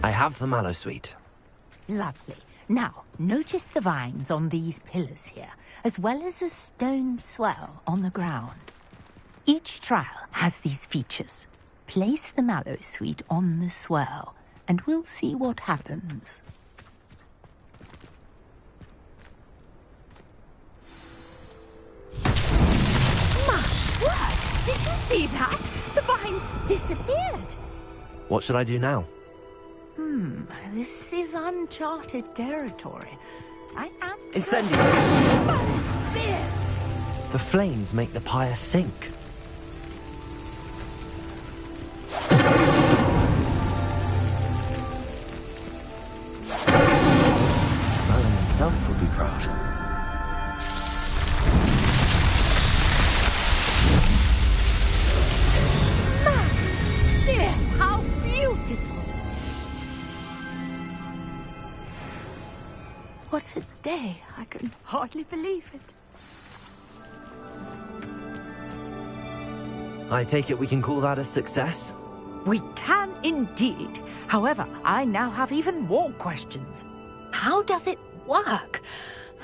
S6: I have the Mallowsweet.
S16: Lovely. Now, notice the vines on these pillars here, as well as a stone swell on the ground. Each trial has these features. Place the Mallowsweet on the swell, and we'll see what happens. My word! Did you see that? The vines disappeared.
S6: What should I do now?
S16: This is uncharted territory. I am...
S6: Incendio!
S16: This!
S6: The flames make the pyre sink. Merlin himself would be proud.
S16: Yes, how beautiful! What a day! I can hardly believe it.
S6: I take it we can call that a success?
S16: We can indeed. However, I now have even more questions. How does it work?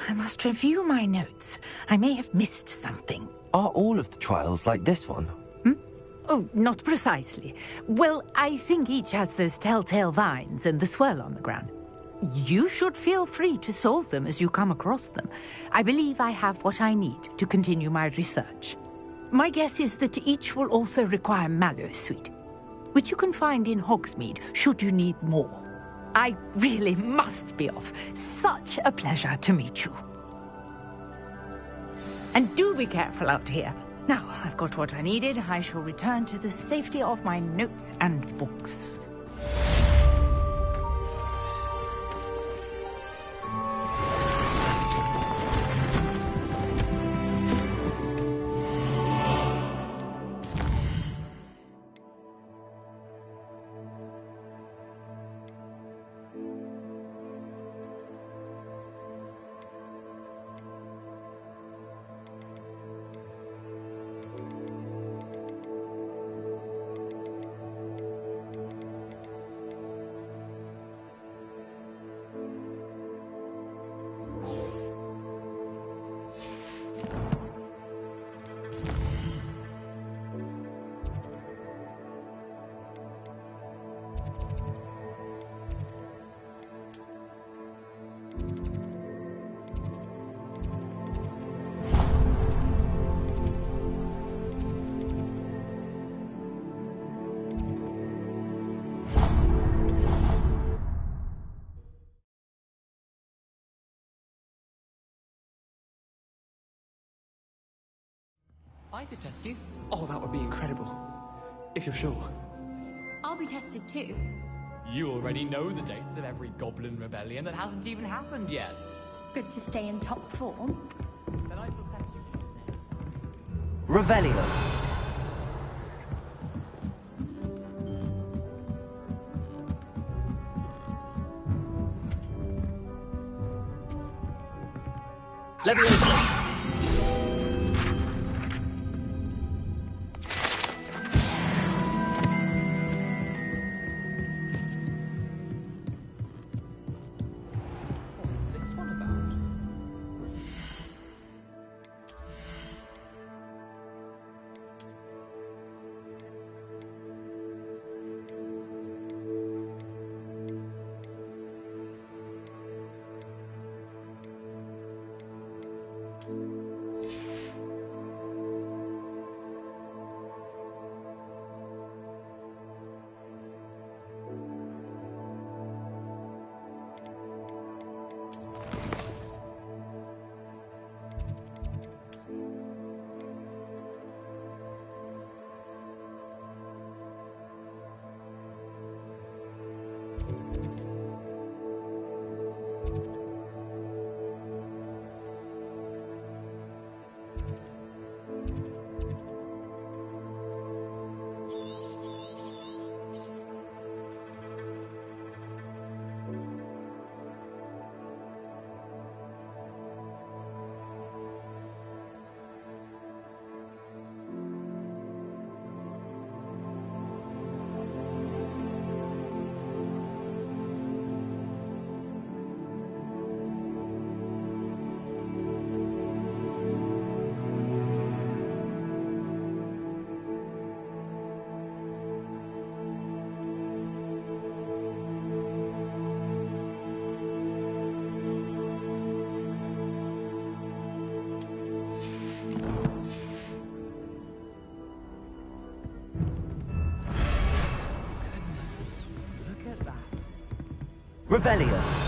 S16: I must review my notes. I may have missed something.
S6: Are all of the trials like this one?
S16: Oh, not precisely. Well, I think each has those telltale vines and the swirl on the ground. You should feel free to solve them as you come across them. I believe I have what I need to continue my research. My guess is that each will also require Mallowsweet, which you can find in Hogsmeade should you need more. I really must be off. Such a pleasure to meet you. And do be careful out here. Now, I've got what I needed. I shall return to the safety of my notes and books.
S5: I could test you. Oh, that would be incredible. If you're sure.
S3: I'll be tested too.
S7: You already know the dates of every goblin rebellion that hasn't even happened yet.
S3: Good to stay in top form.
S1: Then I shall test you.
S6: Revelio. Leviosa. Revelio.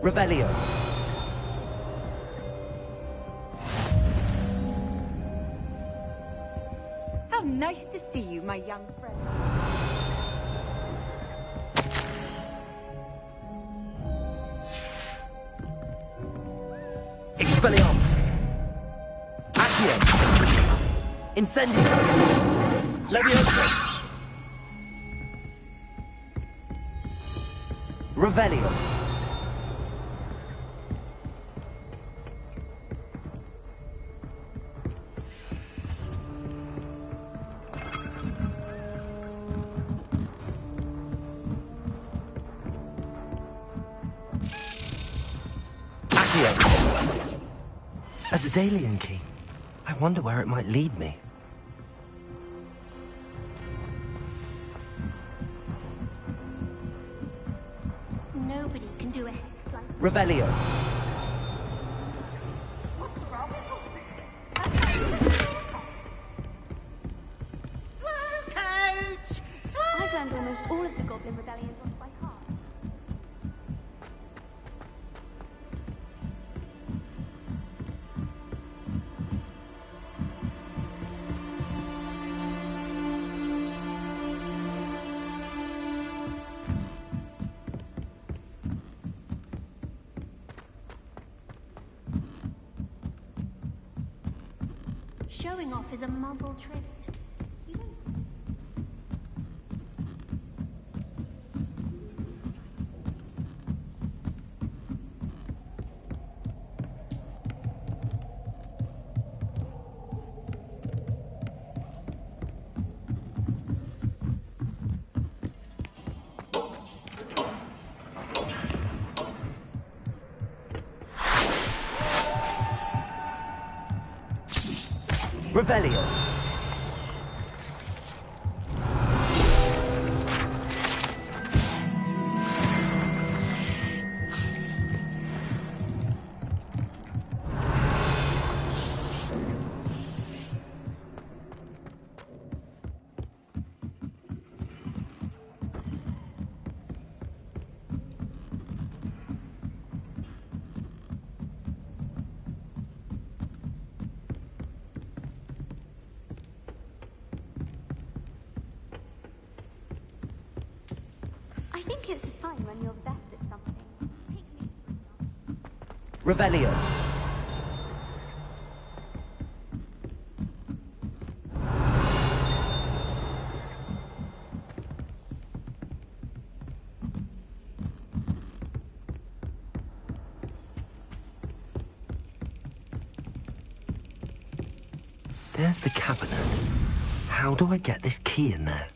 S6: Revelio.
S10: How nice to see you, my young friend.
S6: Expelliarmus. Accio. Incendio. Leviosa. Revelio. A Daedalian key. I wonder where it might lead me.
S4: Nobody can do a hex like
S6: Revelio.
S9: Coach! I've learned almost all of the Goblin Rebellion ones by heart.
S4: showing off is a muggle trait. You don't...
S6: Revelio.
S3: I think it's a sign when you're best at something.
S6: Revelio. There's the cabinet. How do I get this key in there?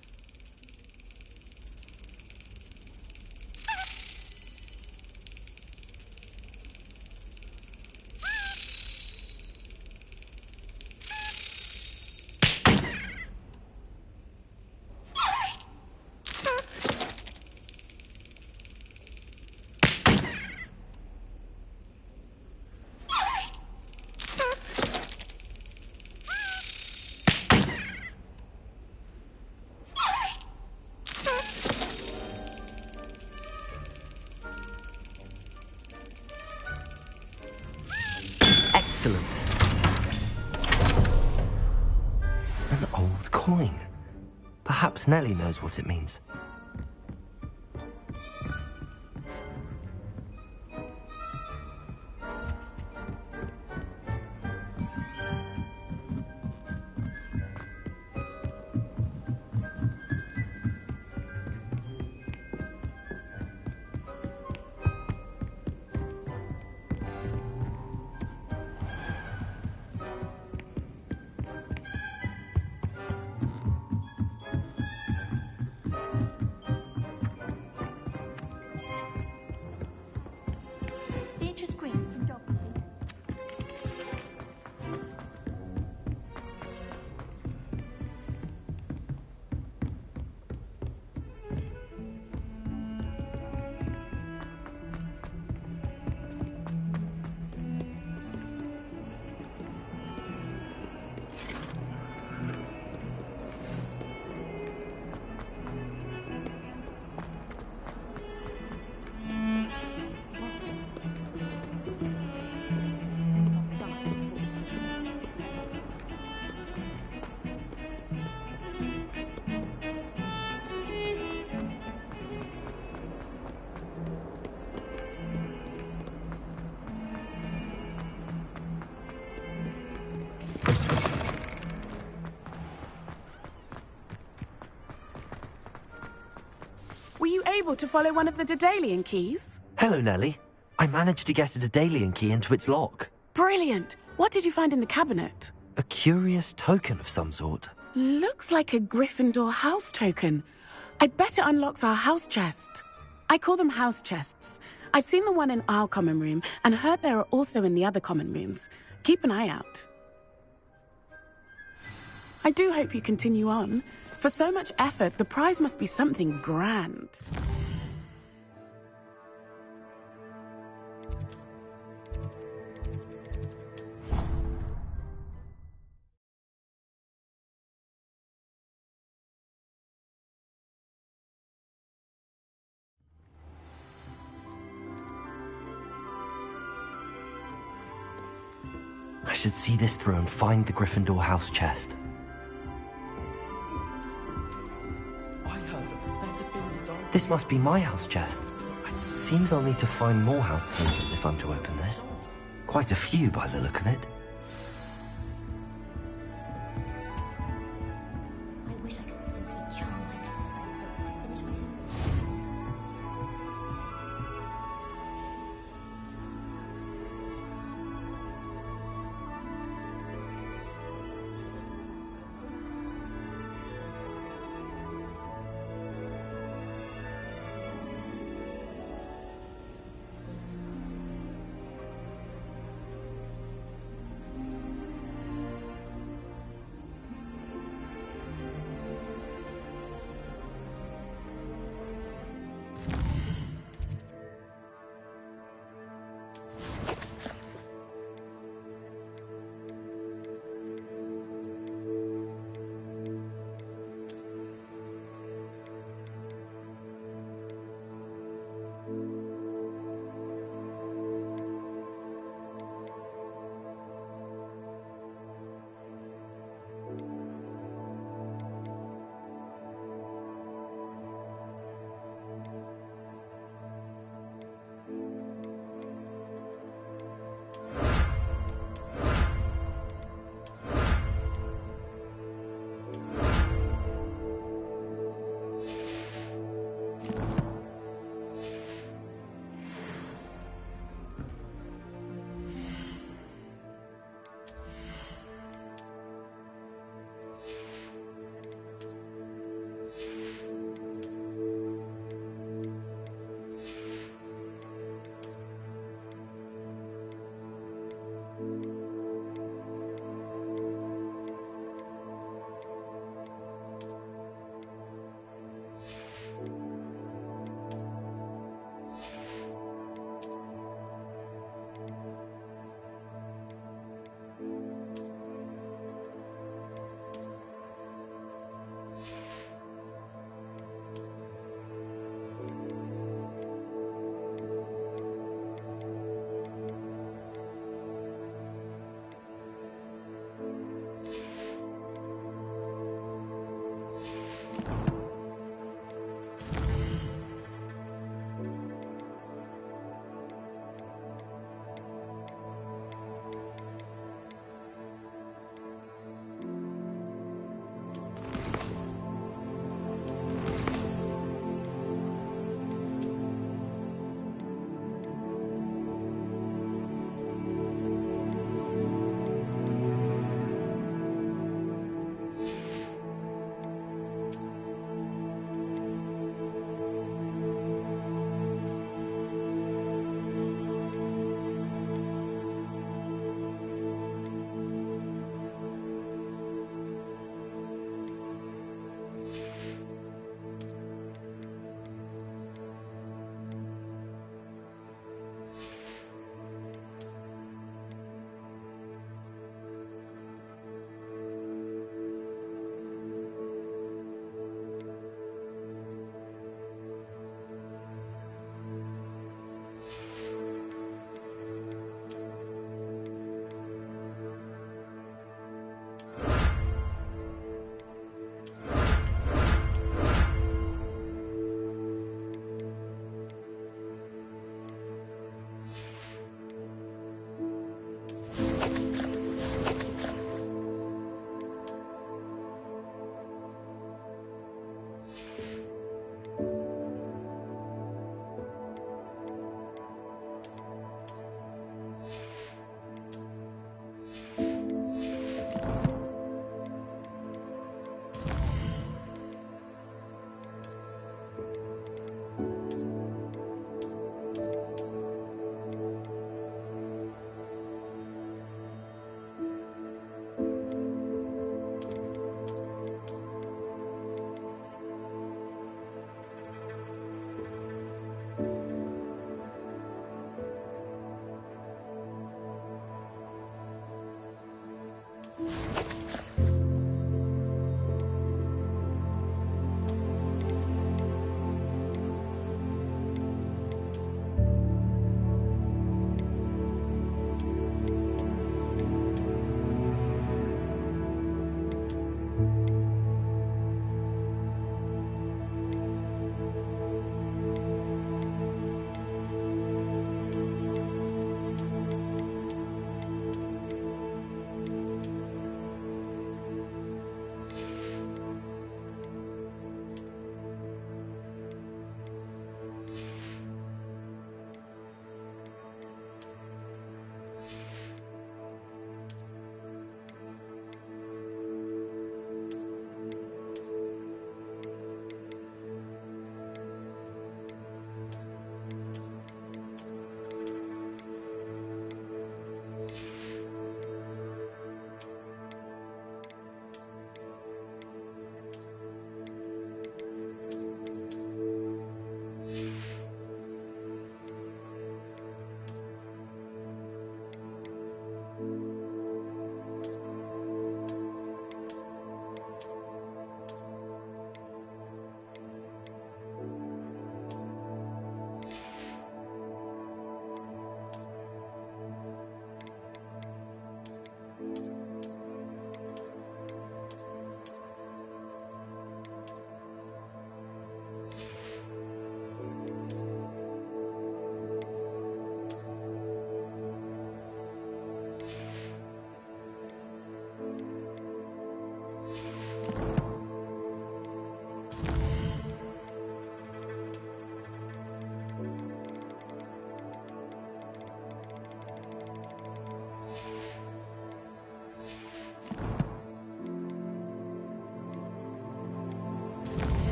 S6: Excellent. An old coin. Perhaps Nellie knows what it means.
S3: The interest green from geography.
S8: Were you able to follow one of the Daedalian keys?
S6: Hello, Nellie. I managed to get a Daedalian key into its lock.
S8: Brilliant! What did you find in the cabinet?
S6: A curious token of some sort.
S8: Looks like a Gryffindor house token. I bet it unlocks our house chest. I call them house chests. I've seen the one in our common room and heard there are also in the other common rooms. Keep an eye out. I do hope you continue on. For so much effort, the prize must be something grand.
S6: I should see this through and find the Gryffindor house chest. This must be my house chest. Seems I'll need to find more house potions if I'm to open this. Quite a few by the look of it.
S4: I wish I could simply charm my little self-ghost to finish my